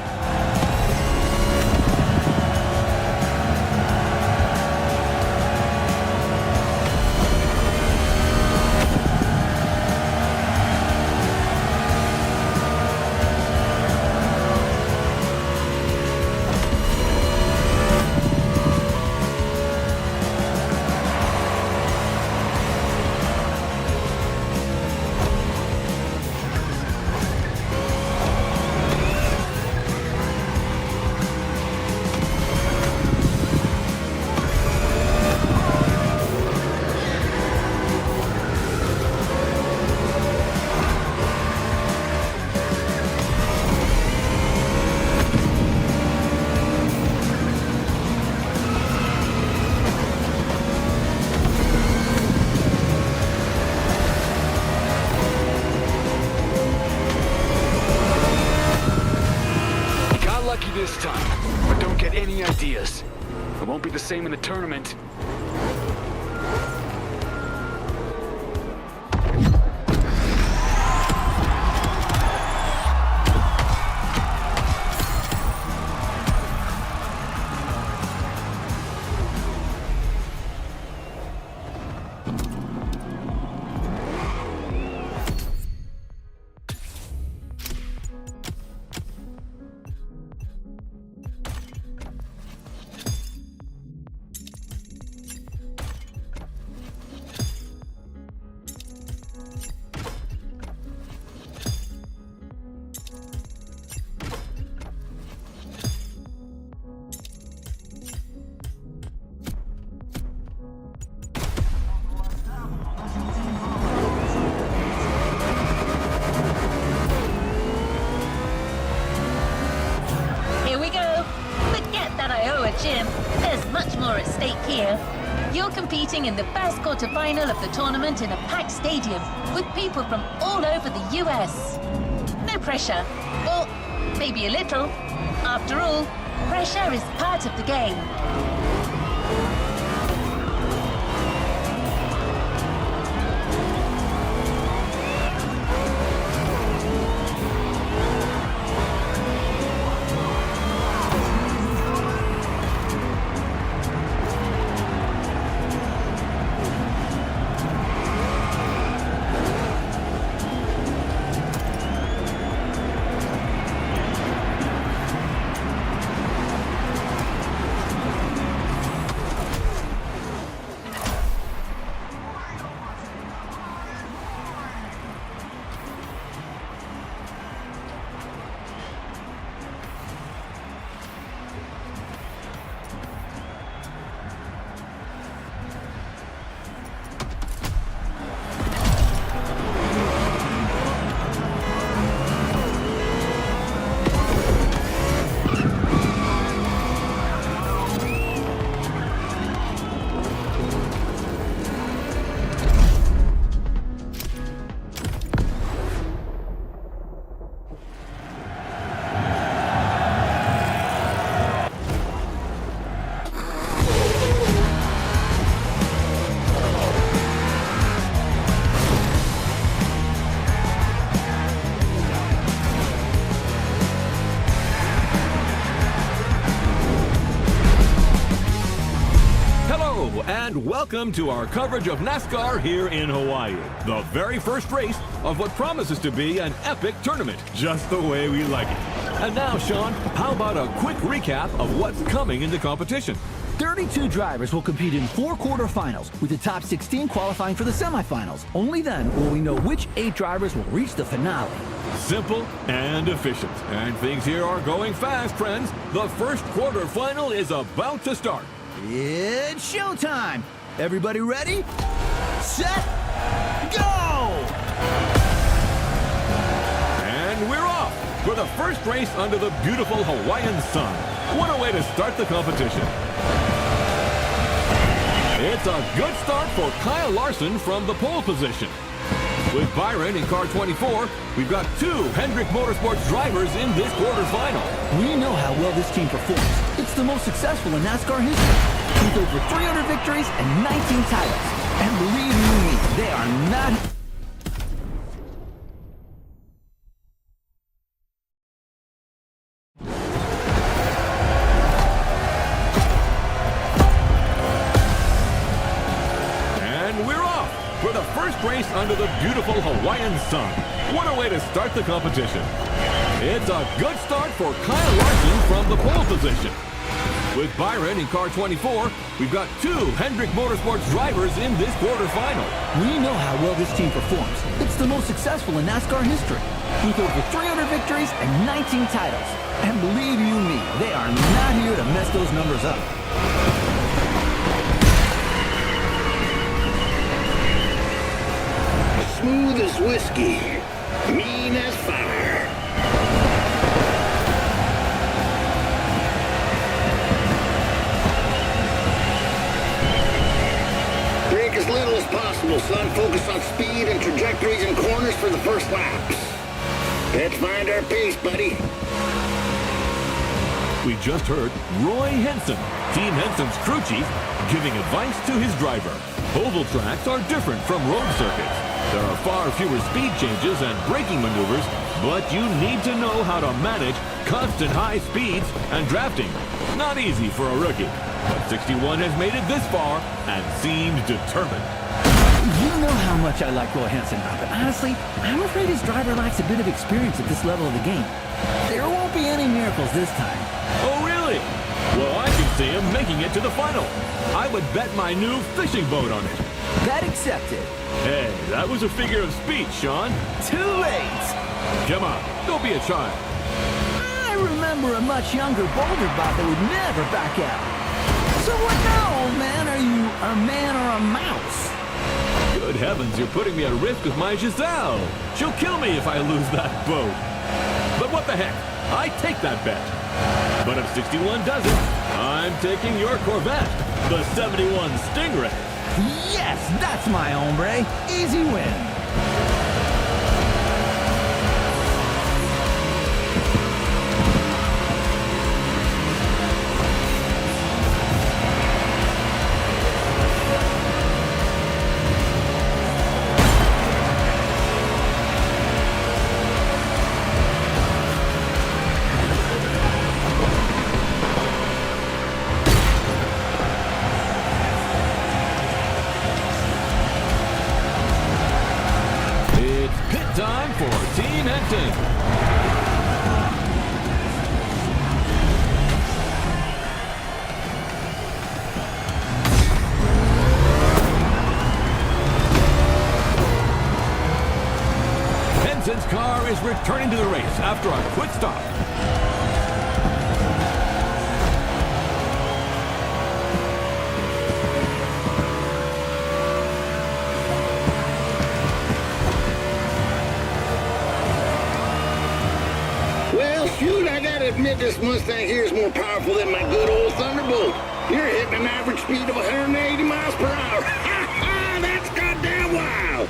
This time, but don't get any ideas. It won't be the same in the tournament. Jim, there's much more at stake here. You're competing in the first quarterfinal of the tournament in a packed stadium with people from all over the US. No pressure, or maybe a little. After all, pressure is part of the game. And welcome to our coverage of NASCAR here in Hawaii. The very first race of what promises to be an epic tournament, just the way we like it. And now, Sean, how about a quick recap of what's coming in the competition? 32 drivers will compete in 4 quarterfinals, with the top 16 qualifying for the semifinals. Only then will we know which 8 drivers will reach the finale. Simple and efficient. And things here are going fast, friends. The first quarterfinal is about to start. It's showtime! Everybody ready? Set, go! And we're off for the first race under the beautiful Hawaiian sun. What a way to start the competition. It's a good start for Kyle Larson from the pole position. With Byron in car 24, we've got 2 Hendrick Motorsports drivers in this quarterfinal. We know how well this team performs. It's the most successful in NASCAR history. with over 300 victories and 19 titles. And believe you me, they are not... And we're off for the first race under the beautiful Hawaiian sun. What a way to start the competition. It's a good start for Kyle Larson from the pole position. With Byron in car 24, we've got two Hendrick Motorsports drivers in this quarterfinal. We know how well this team performs. It's the most successful in NASCAR history, with over 300 victories and 19 titles. And believe you me, they are not here to mess those numbers up. Smooth as whiskey, mean as fire. Drink as little as possible, son. Focus on speed and trajectories and corners for the first laps. Let's find our pace, buddy. We just heard Roy Henson, Team Henson's crew chief, giving advice to his driver. Oval tracks are different from road circuits. There are far fewer speed changes and braking maneuvers, but you need to know how to manage constant high speeds and drafting. Not easy for a rookie, but 61 has made it this far and seems determined. You know how much I like Roy Henson, but honestly, I'm afraid his driver lacks a bit of experience at this level of the game. There won't be any miracles this time. Oh, really? Well, I can see him making it to the final. I would bet my new fishing boat on it. That accepted. Hey, that was a figure of speech, Sean. Too late. Come on, don't be a child. I remember a much younger, bolder bot that would never back out. So what now, old man? Are you a man or a mouse? Good heavens, you're putting me at risk with my Giselle. She'll kill me if I lose that boat. But what the heck? I take that bet. But if 61 doesn't, I'm taking your Corvette, the 71 Stingray. Yes, that's my hombre. Easy win. Time for Team Henson. Henson's car is returning to the race after a quick stop. Shoot, I gotta admit this Mustang here is more powerful than my good old Thunderbolt. You're hitting an average speed of 180 miles per hour. Ha ha! That's goddamn wild!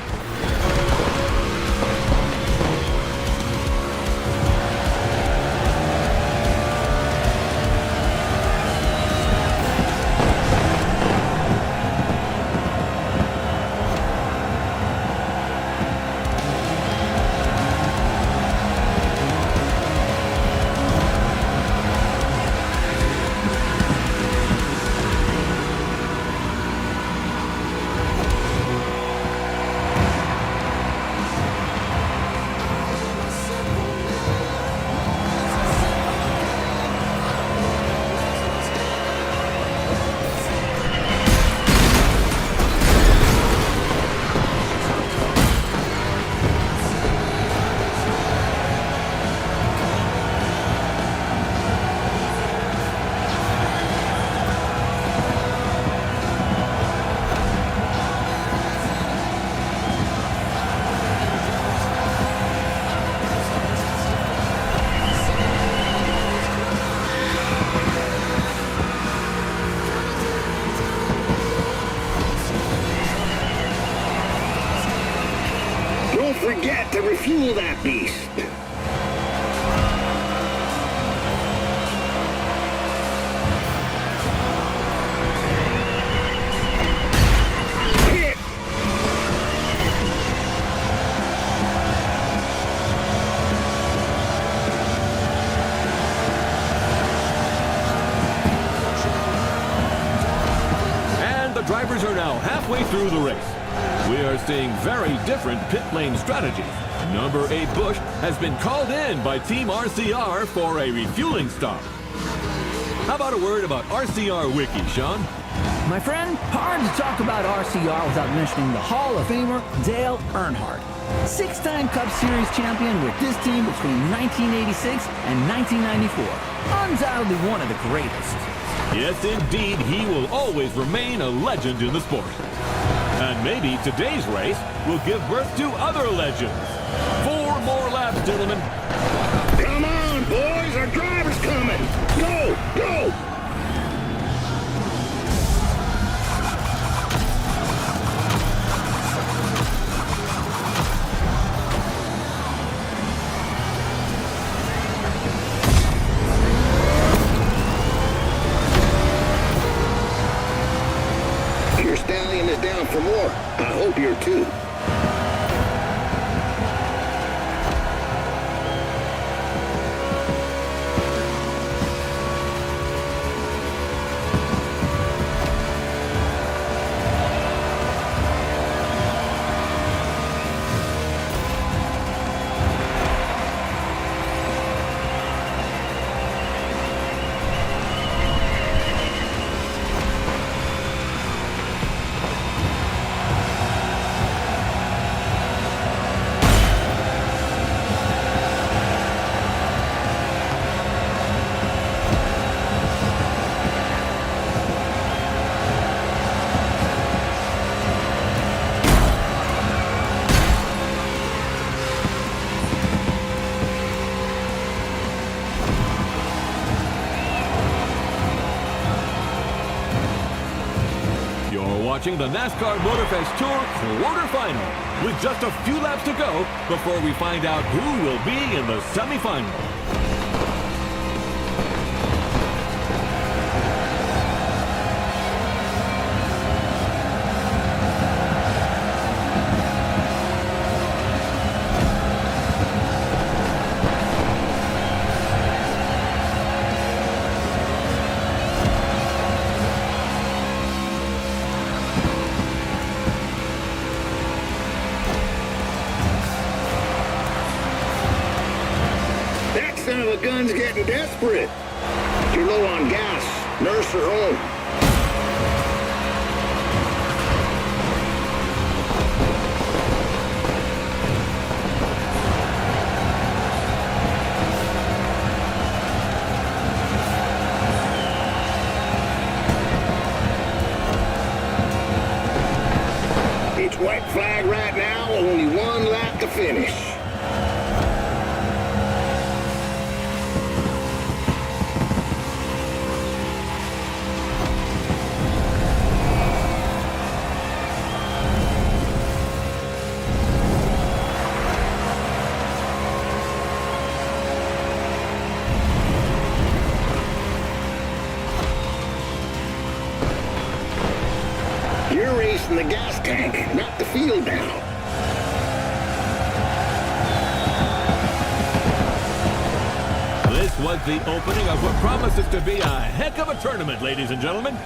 Don't forget to refuel that beast. halfway through the race. We are seeing very different pit lane strategies. Number 8 Bush has been called in by Team RCR for a refueling stop. How about a word about RCR Wiki, Sean? My friend, hard to talk about RCR without mentioning the Hall of Famer Dale Earnhardt. 6-time Cup Series champion with this team between 1986 and 1994. Undoubtedly one of the greatest. Yes, indeed, he will always remain a legend in the sport. And maybe today's race will give birth to other legends. 4 more laps, gentlemen. Come on, boys, our driver's coming. Go, go. Your stallion is down for more. I hope you're too. Watching the NASCAR Motorfest Tour quarterfinal with just a few laps to go before we find out who will be in the semifinal. Son of a gun's getting desperate. You're low on gas. Nurse her home. It's white flag right now. Only 1 lap to finish. You're racing the gas tank, not the field now. This was the opening of what promises to be a heck of a tournament, ladies and gentlemen.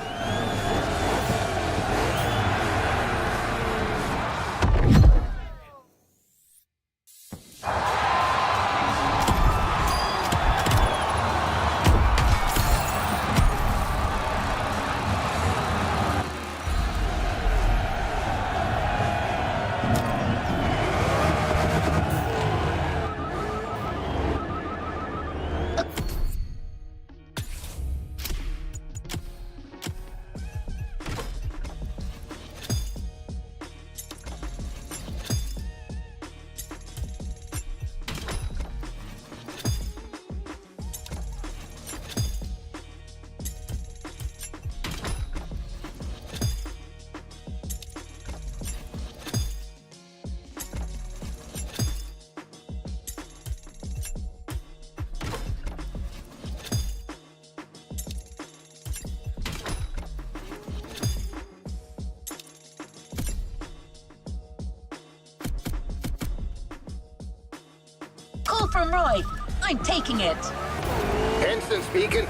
Call from Roy. I'm taking it. Henson speaking.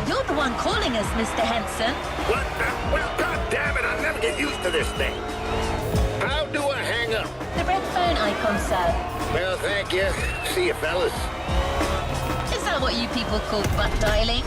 You're the one calling us, Mr. Henson. What? Well, God damn it, I to get used to this thing. How do I hang up? The red phone icon, sir. Well, thank you. See you, fellas. Is that what you people call butt dialing?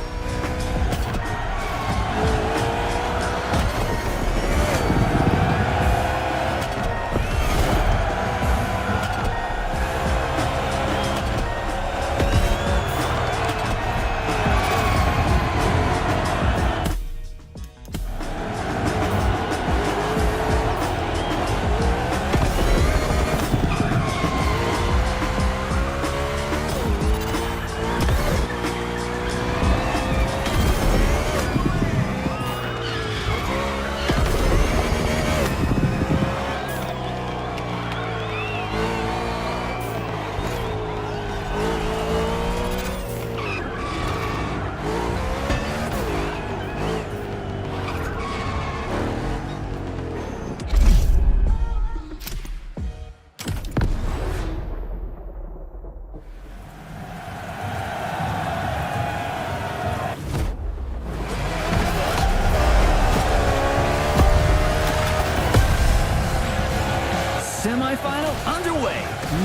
Semi-final underway.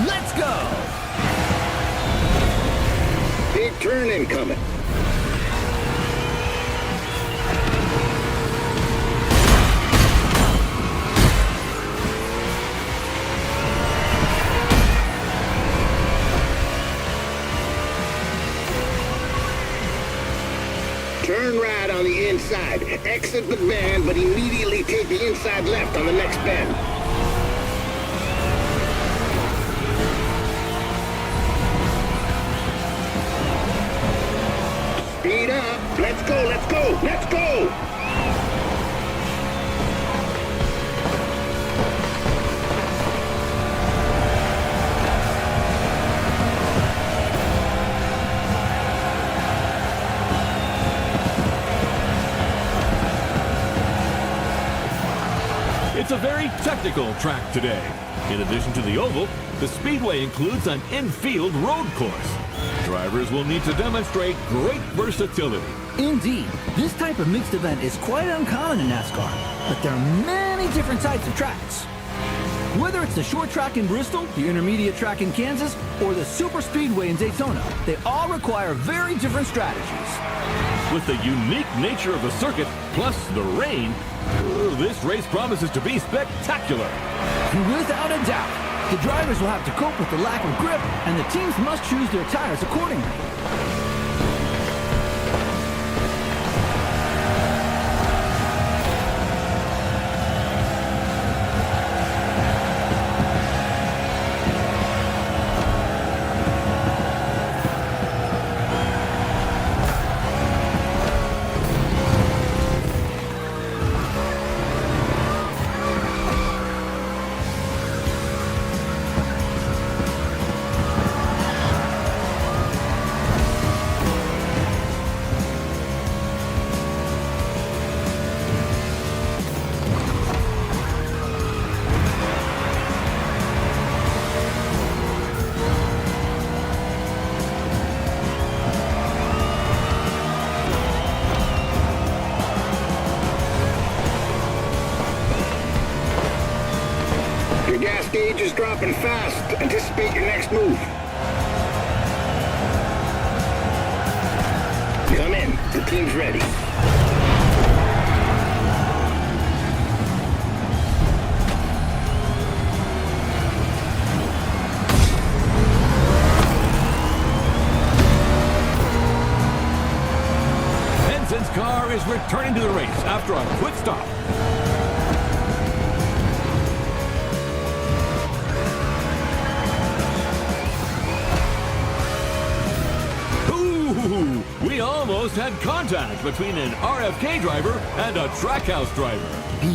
Let's go! Big turn incoming. Turn right on the inside. Exit the bend, but immediately take the inside left on the next bend. Speed up. Let's go, let's go, let's go! It's a very technical track today. In addition to the oval, the speedway includes an infield road course. Drivers will need to demonstrate great versatility. Indeed, this type of mixed event is quite uncommon in NASCAR, but there are many different types of tracks. Whether it's the short track in Bristol, the intermediate track in Kansas, or the super speedway in Daytona, they all require very different strategies. With the unique nature of the circuit, plus the rain, this race promises to be spectacular. Without a doubt, the drivers will have to cope with the lack of grip, and the teams must choose their tires accordingly. Your gas gauge is dropping fast. Anticipate your next move. Come in. The team's ready. Benson's car is returning to the race after a quick stop. We almost had contact between an RFK driver and a Trackhouse driver.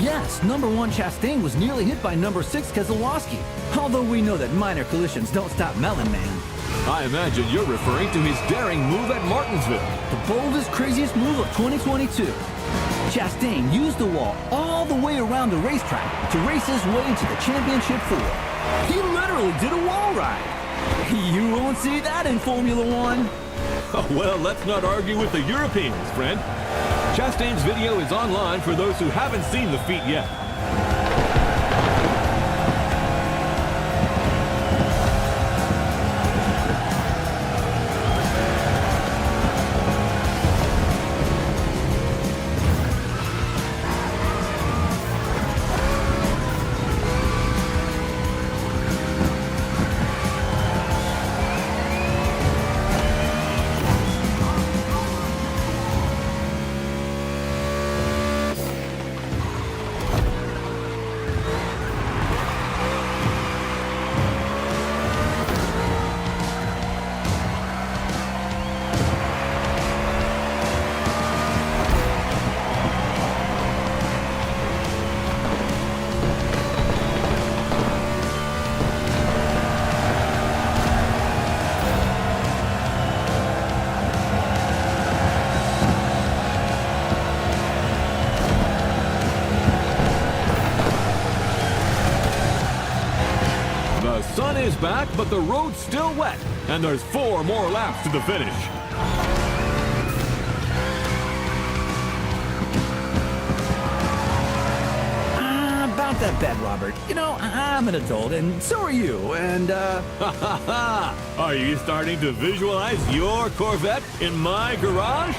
Yes, number 1 Chastain was nearly hit by number 6 Keselowski. Although we know that minor collisions don't stop Melon Man. I imagine you're referring to his daring move at Martinsville. The boldest, craziest move of 2022. Chastain used the wall all the way around the racetrack to race his way into the championship 4. He literally did a wall ride. You won't see that in Formula One. Oh, well, let's not argue with the Europeans, friend. Chastain's video is online for those who haven't seen the feat yet. The sun is back, but the road's still wet, and there's 4 more laps to the finish. About that bet, Robert. You know, I'm an adult, and so are you, and, Are you starting to visualize your Corvette in my garage?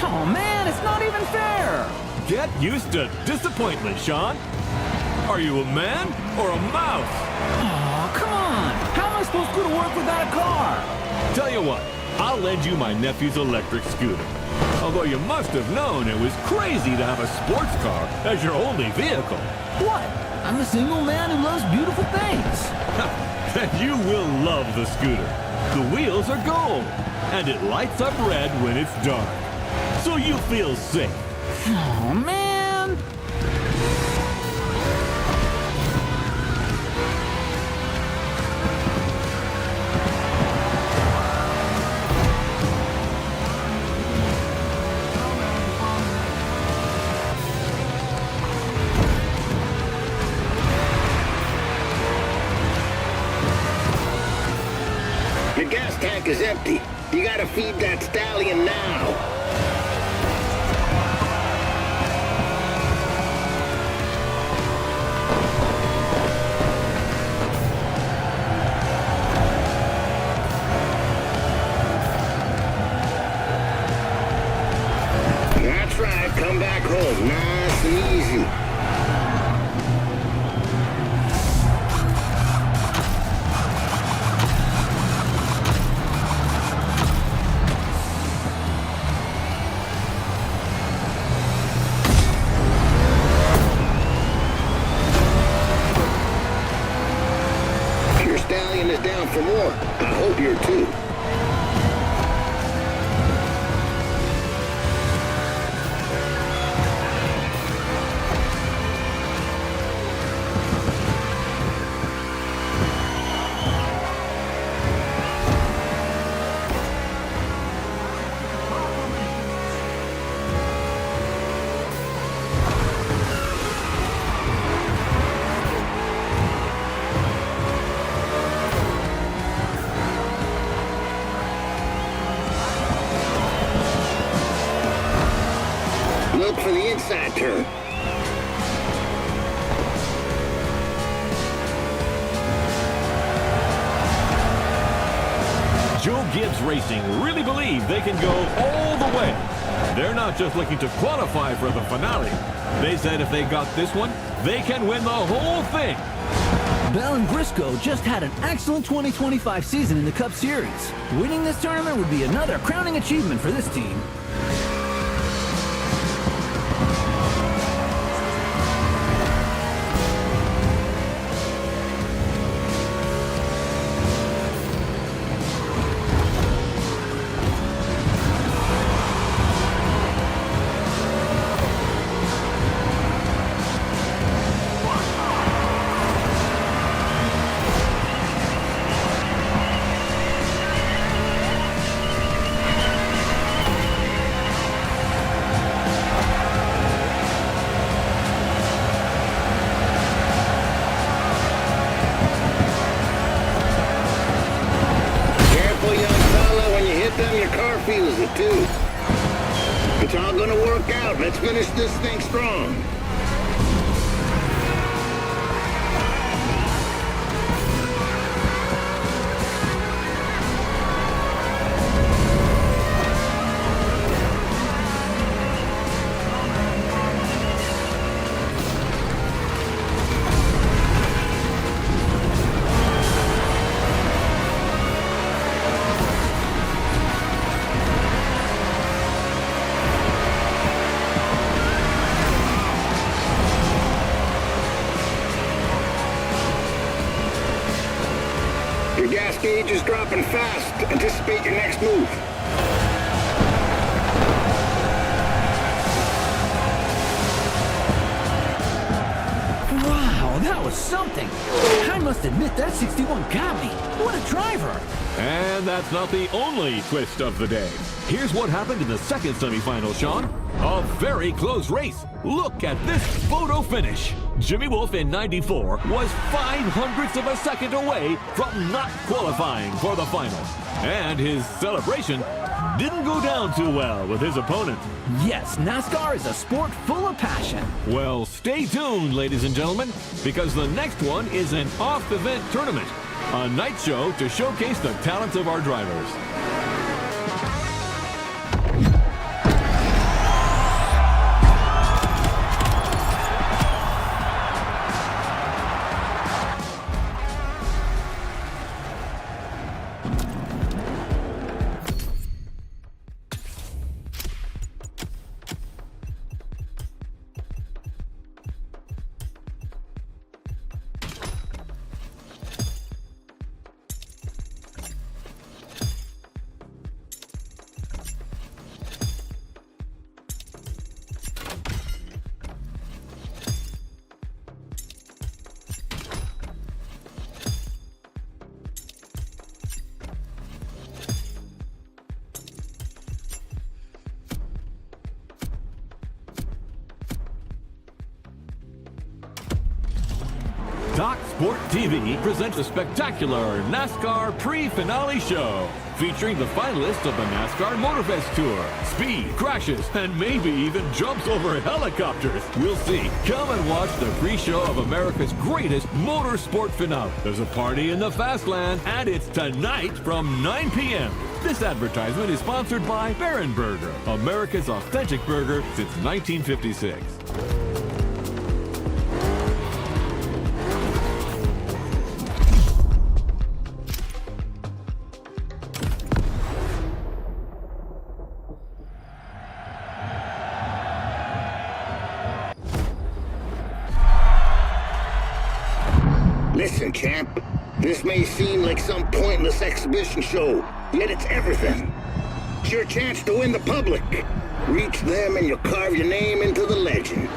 Oh, man, it's not even fair! Get used to disappointment, Sean. Are you a man or a mouse? Oh, come on! How am I supposed to go to work without a car? Tell you what, I'll lend you my nephew's electric scooter. Although you must have known it was crazy to have a sports car as your only vehicle. What? I'm a single man who loves beautiful things. Then you will love the scooter. The wheels are gold, and it lights up red when it's dark. So you feel safe. Oh, man! Your gas tank is empty. You gotta feed that stallion now. That's right, come back home nice and easy. Your stallion is down for more. I hope you're too. Look for the inside turn. Joe Gibbs Racing really believe they can go all the way. They're not just looking to qualify for the finale. They said if they got this one, they can win the whole thing. Bell and Briscoe just had an excellent 2025 season in the Cup Series. Winning this tournament would be another crowning achievement for this team. Your car feels it too. It's all gonna work out. Let's finish this thing strong. Your gas gauge is dropping fast. Anticipate your next move. Wow, Wow, that was something. I must admit that 61 got me. What a driver. And that's not the only twist of the day. Here's what happened in the second semifinal, Sean. A very close race. Look at this photo finish. Jimmy Wolf in 94 was 0.05 of a second away from not qualifying for the final. And his celebration didn't go down too well with his opponent. Yes, NASCAR is a sport full of passion. Well, stay tuned, ladies and gentlemen, because the next one is an off-event tournament. A night show to showcase the talents of our drivers. Doc Sport TV presents a spectacular NASCAR pre-finale show featuring the finalists of the NASCAR Motorfest Tour. Speed, crashes, and maybe even jumps over helicopters. We'll see. Come and watch the pre-show of America's greatest motorsport finale. There's a party in the Fastland, and it's tonight from 9 p.m. This advertisement is sponsored by Baron Burger, America's authentic burger since 1956. Listen, champ. This may seem like some pointless exhibition show, yet it's everything. It's your chance to win the public. Reach them and you'll carve your name into the legend.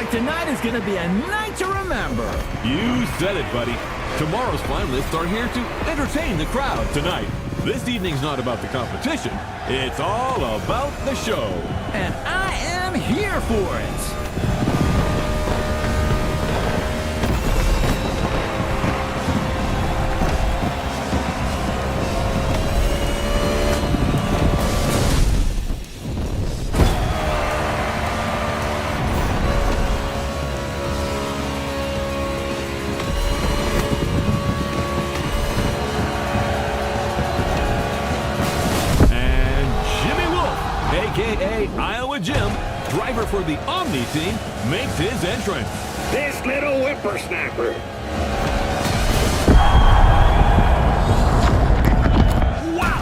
Tonight is gonna be a night to remember. You said it, buddy. Tomorrow's finalists are here to entertain the crowd tonight. This evening's not about the competition. It's all about the show. And I am here for it. a.k.a. Iowa Jim, driver for the Omni team, makes his entrance. This little whippersnapper. Wow!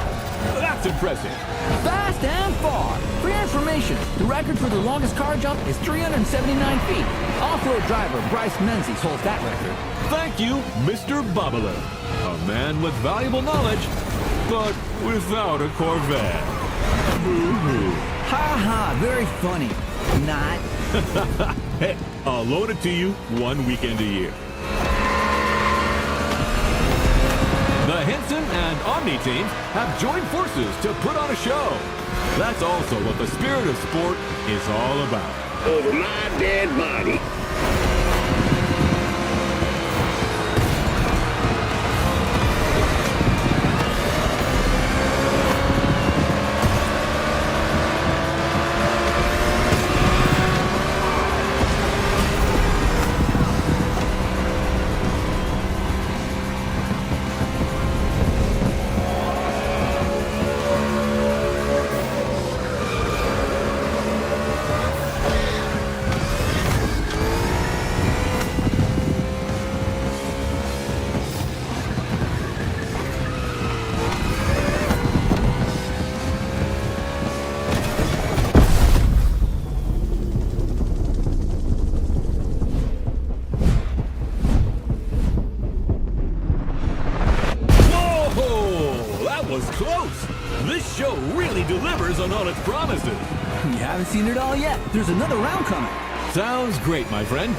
That's impressive. Fast and far. For your information, the record for the longest car jump is 379 feet. Off-road driver Bryce Menzies holds that record. Thank you, Mr. Bobbler. A man with valuable knowledge, but without a Corvette. Boo-hoo. Ha ha, very funny. Not. Hey, I'll loan it to you one weekend a year. The Henson and Omni teams have joined forces to put on a show. That's also what the spirit of sport is all about. Over my dead body. was close. This show really delivers on all its promises. You haven't seen it all yet. There's another round coming. Sounds great, my friend.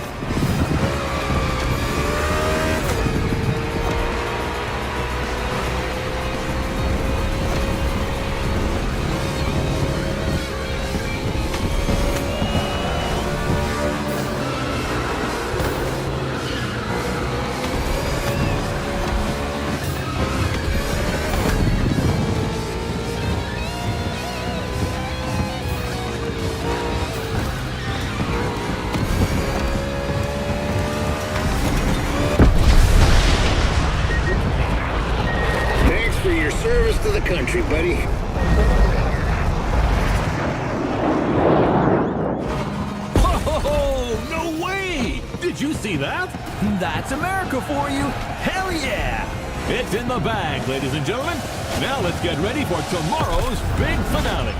Service to the country, buddy. Oh, no way! Did you see that? That's America for you. Hell yeah! It's in the bag, ladies and gentlemen. Now let's get ready for tomorrow's big finale.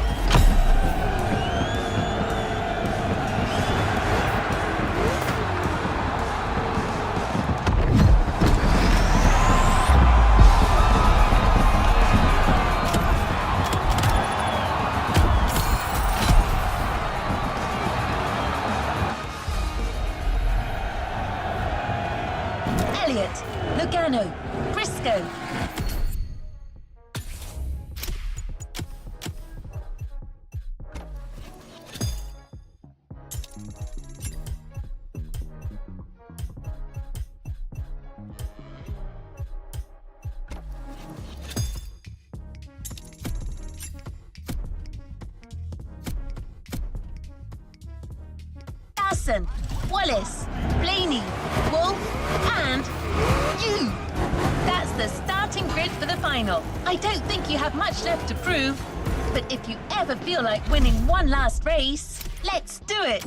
Lugano, Briscoe. Carson, Wallace, Blaney, Wolf, and you! That's the starting grid for the final. I don't think you have much left to prove, but if you ever feel like winning one last race, let's do it!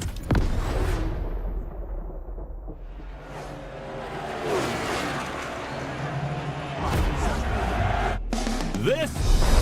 This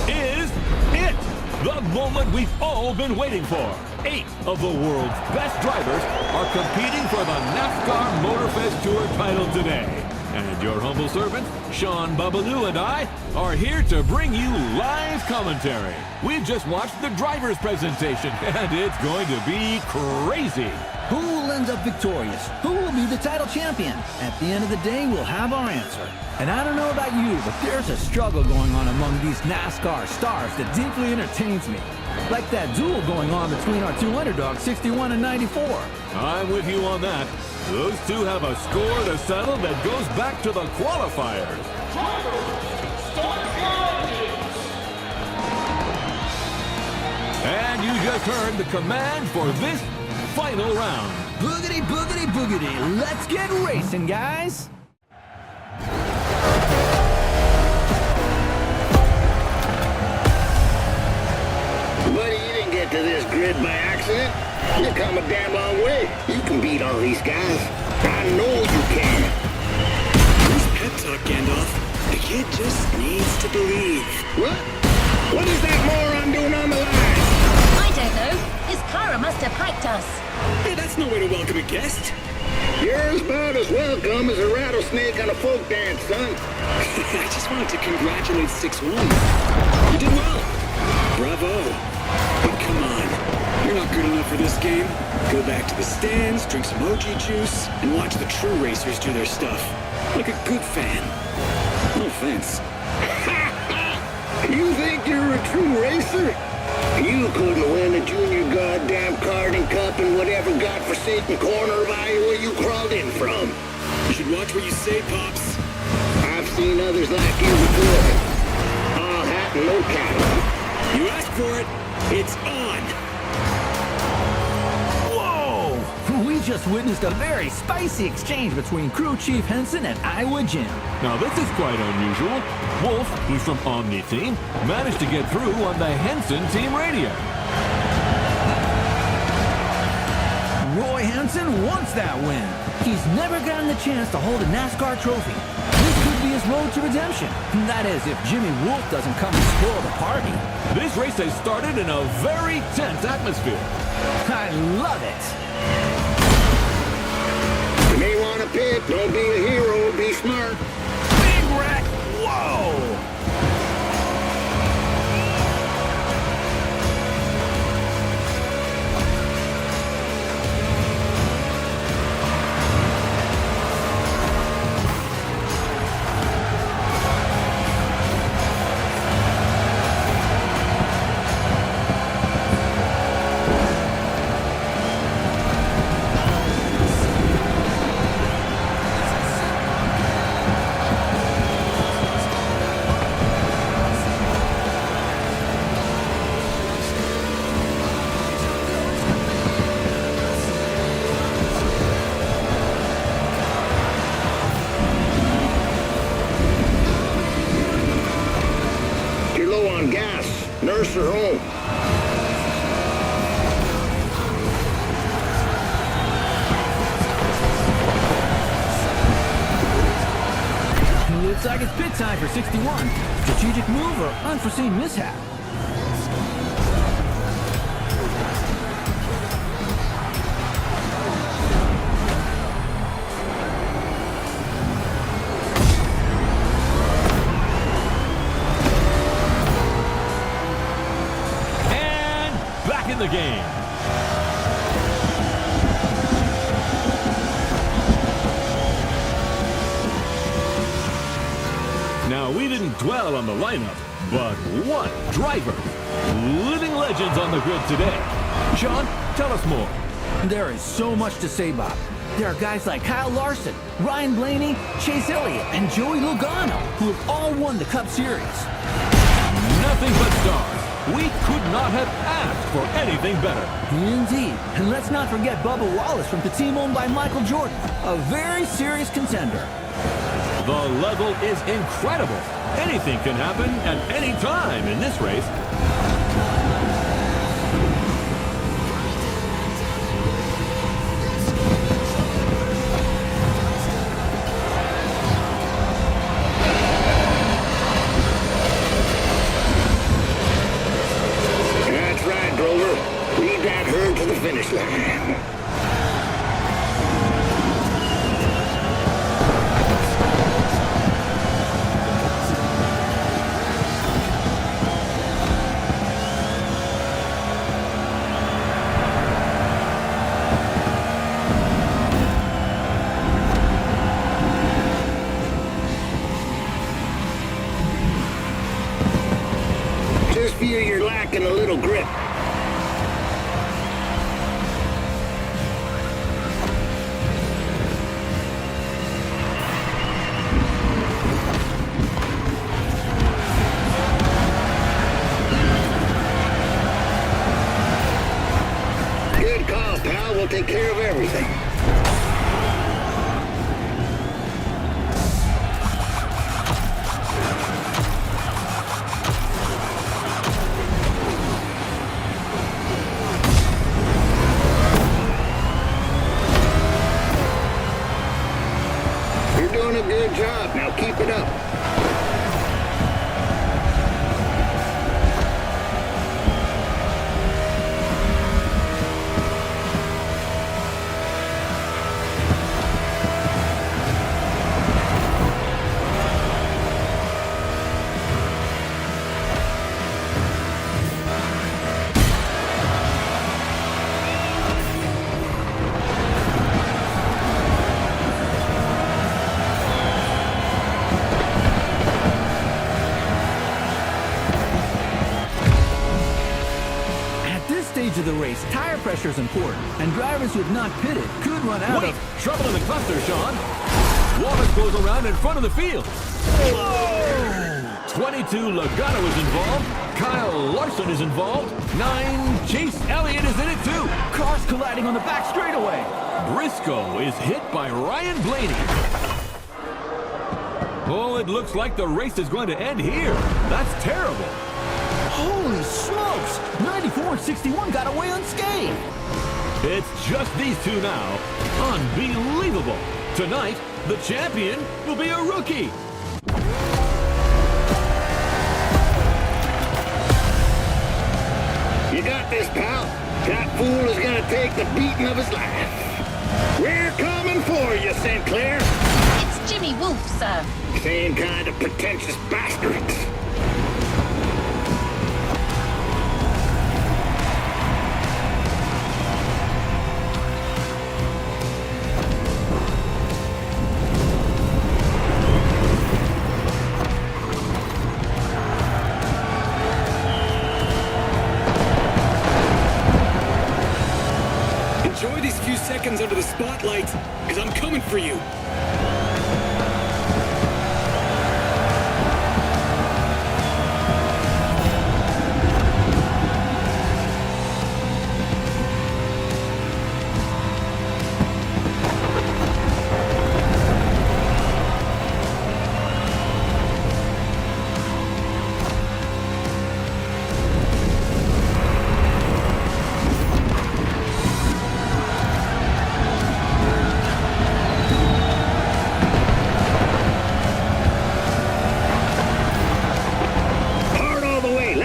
is it! The moment we've all been waiting for. 8 of the world's best drivers are competing for the NASCAR Motorfest Tour title today. And your humble servant, Sean Babaloo, and I are here to bring you live commentary. We've just watched the driver's presentation, and it's going to be crazy. Who will end up victorious? Who will be the title champion? At the end of the day, we'll have our answer. And I don't know about you, but there's a struggle going on among these NASCAR stars that deeply entertains me. Like that duel going on between our two underdogs, 61 and 94. I'm with you on that. Those two have a score to settle that goes back to the qualifiers. And you just heard the command for this final round. Boogity, boogity, boogity. Let's get racing, guys. Buddy, you didn't get to this grid by accident. You've come a damn long way. You can beat all these guys. I know you can. Who's pep talk, Gandalf? The kid just needs to believe. What? What is that moron doing on the line? I don't know. His Cara must have hacked us. Hey, that's no way to welcome a guest. You're about as welcome as a rattlesnake on a folk dance, son. I just wanted to congratulate 6-1. You did well. Bravo. But come on. You're not good enough for this game. Go back to the stands, drink some OG juice, and watch the true racers do their stuff. Like a good fan. No offense. You think you're a true racer? You couldn't win a junior goddamn karting cup in whatever godforsaken corner of Iowa you crawled in from. You should watch what you say, Pops. I've seen others like you before. All hat and no cattle. You asked for it. It's on. Whoa! We just witnessed a very spicy exchange between crew chief Henson and Iowa Jim. Now this is quite unusual. Wolf, who's from Omni Team, managed to get through on the Henson team radio. Roy Henson wants that win. He's never gotten the chance to hold a NASCAR trophy. This could be his road to redemption. That is, if Jimmy Wolf doesn't come and spoil the party. This race has started in a very tense atmosphere. I love it. You may want to pit. Don't be a hero. Be smart. Big wreck. Whoa! worse are home. Looks like it's pit time for 61. Strategic move or unforeseen mishap? And back in the game. Now, we didn't dwell on the lineup, but what drivers! Living legends on the grid today. Sean, tell us more. There is so much to say, Bob. There are guys like Kyle Larson, Ryan Blaney, Chase Elliott, and Joey Logano, who have all won the Cup Series. Nothing but stars. We could not have asked for anything better. Indeed. And let's not forget Bubba Wallace from the team owned by Michael Jordan, a very serious contender. The level is incredible. Anything can happen at any time in this race. That's right, Grover. Lead that herd to the finish line. Just feel you're lacking a little grip. Good call, pal. We'll take care of everything. You're doing a good job. Now keep it up. At this stage of the race, tire pressure is important, and drivers who have not pitted could run out Wait! of... Trouble in the cluster, Sean. Wallace goes around in front of the field. Whoa! 22 Logano is involved. Kyle Larson is involved. 9 Chase Elliott is in it too. Cars colliding on the back straightaway. Briscoe is hit by Ryan Blaney. Oh, it looks like the race is going to end here. That's terrible. Holy smokes! 94 and 61 got away unscathed. It's just these two now. Unbelievable. Tonight, the champion will be a rookie. You got this, pal. That fool is gonna take the beating of his life. We're coming for you, Sinclair. It's Jimmy Wolf, sir. Same kind of pretentious bastards. Enjoy these few seconds under the spotlight, because I'm coming for you.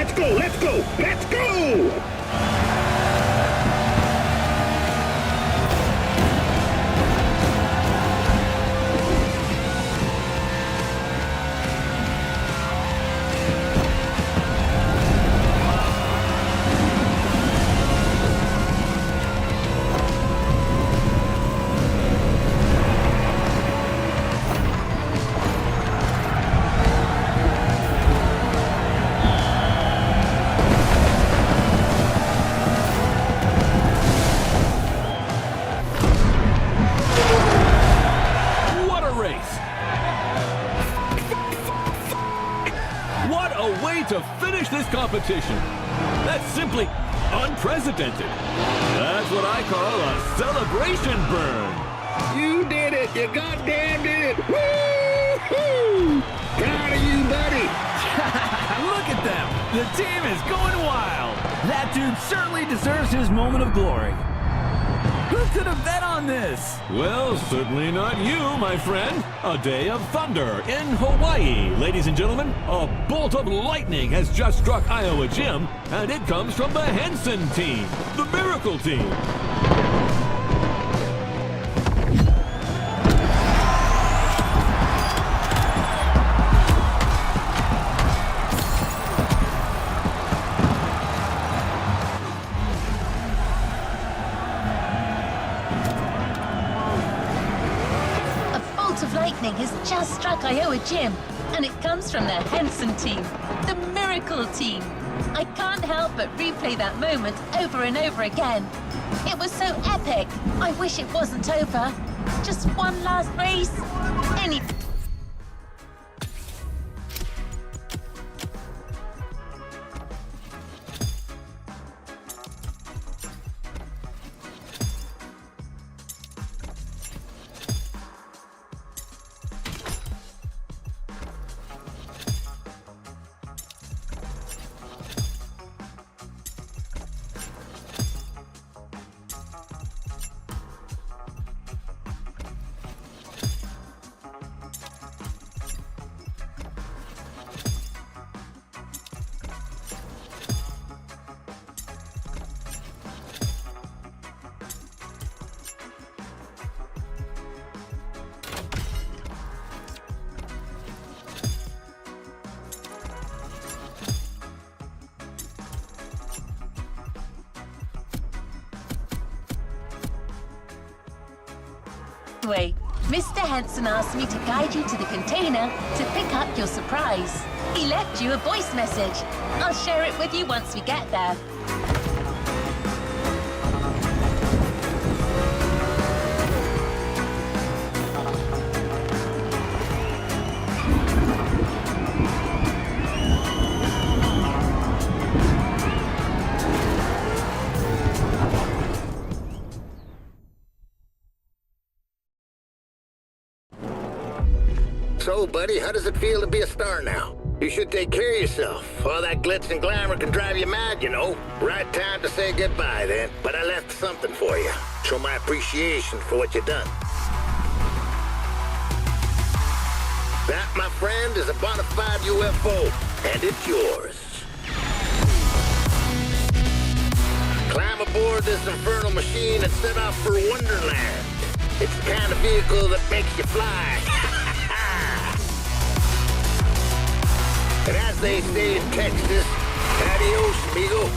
Let's go, let's go, let's go! What a race! What a way to finish this competition! That's simply unprecedented. That's what I call a celebration burn. You did it! You goddamn did it! Woo-hoo! Proud of you, buddy! Look at them! The team is going wild! That dude certainly deserves his moment of glory. Who could have bet on this? Well, certainly not you, my friend. A day of thunder in Hawaii. Ladies and gentlemen, a bolt of lightning has just struck Iowa Gym, and it comes from the Henson team, the Miracle team. Of lightning has just struck Iowa Gym, and it comes from the Henson team, the Miracle team. I can't help but replay that moment over and over again. It was so epic. I wish it wasn't over. Just one last race. Any... Anyway, Mr. Henson asked me to guide you to the container to pick up your surprise. He left you a voice message. I'll share it with you once we get there. So, buddy, how does it feel to be a star now? You should take care of yourself. All that glitz and glamour can drive you mad, you know. Right time to say goodbye, then. But I left something for you. Show my appreciation for what you done. That, my friend, is a bona fide UFO, and it's yours. Climb aboard this infernal machine and set off for Wonderland. It's the kind of vehicle that makes you fly. And as they say in Texas, adios, amigo.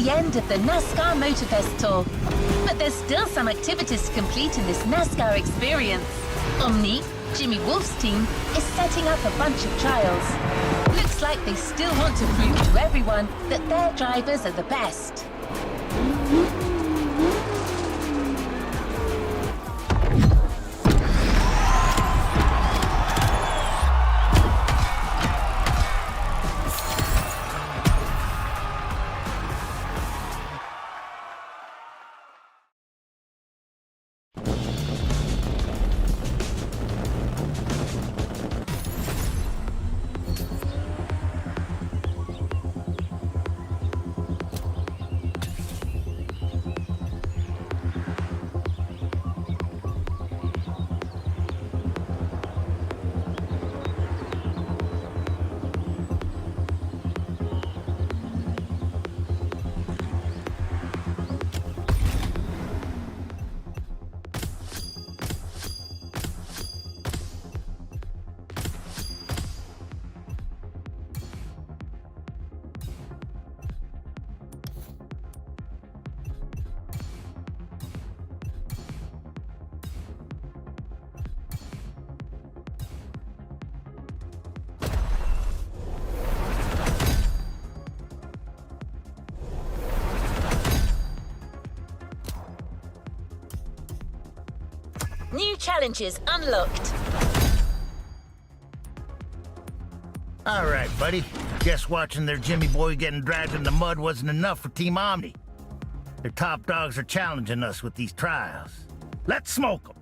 the end of the NASCAR Motorfest tour. But there's still some activities to complete in this NASCAR experience. Omni, Jimmy Wolf's team, is setting up a bunch of trials. Looks like they still want to prove to everyone that their drivers are the best. New challenges unlocked. All right, buddy. Guess watching their Jimmy boy getting dragged in the mud wasn't enough for Team Omni. Their top dogs are challenging us with these trials. Let's smoke them.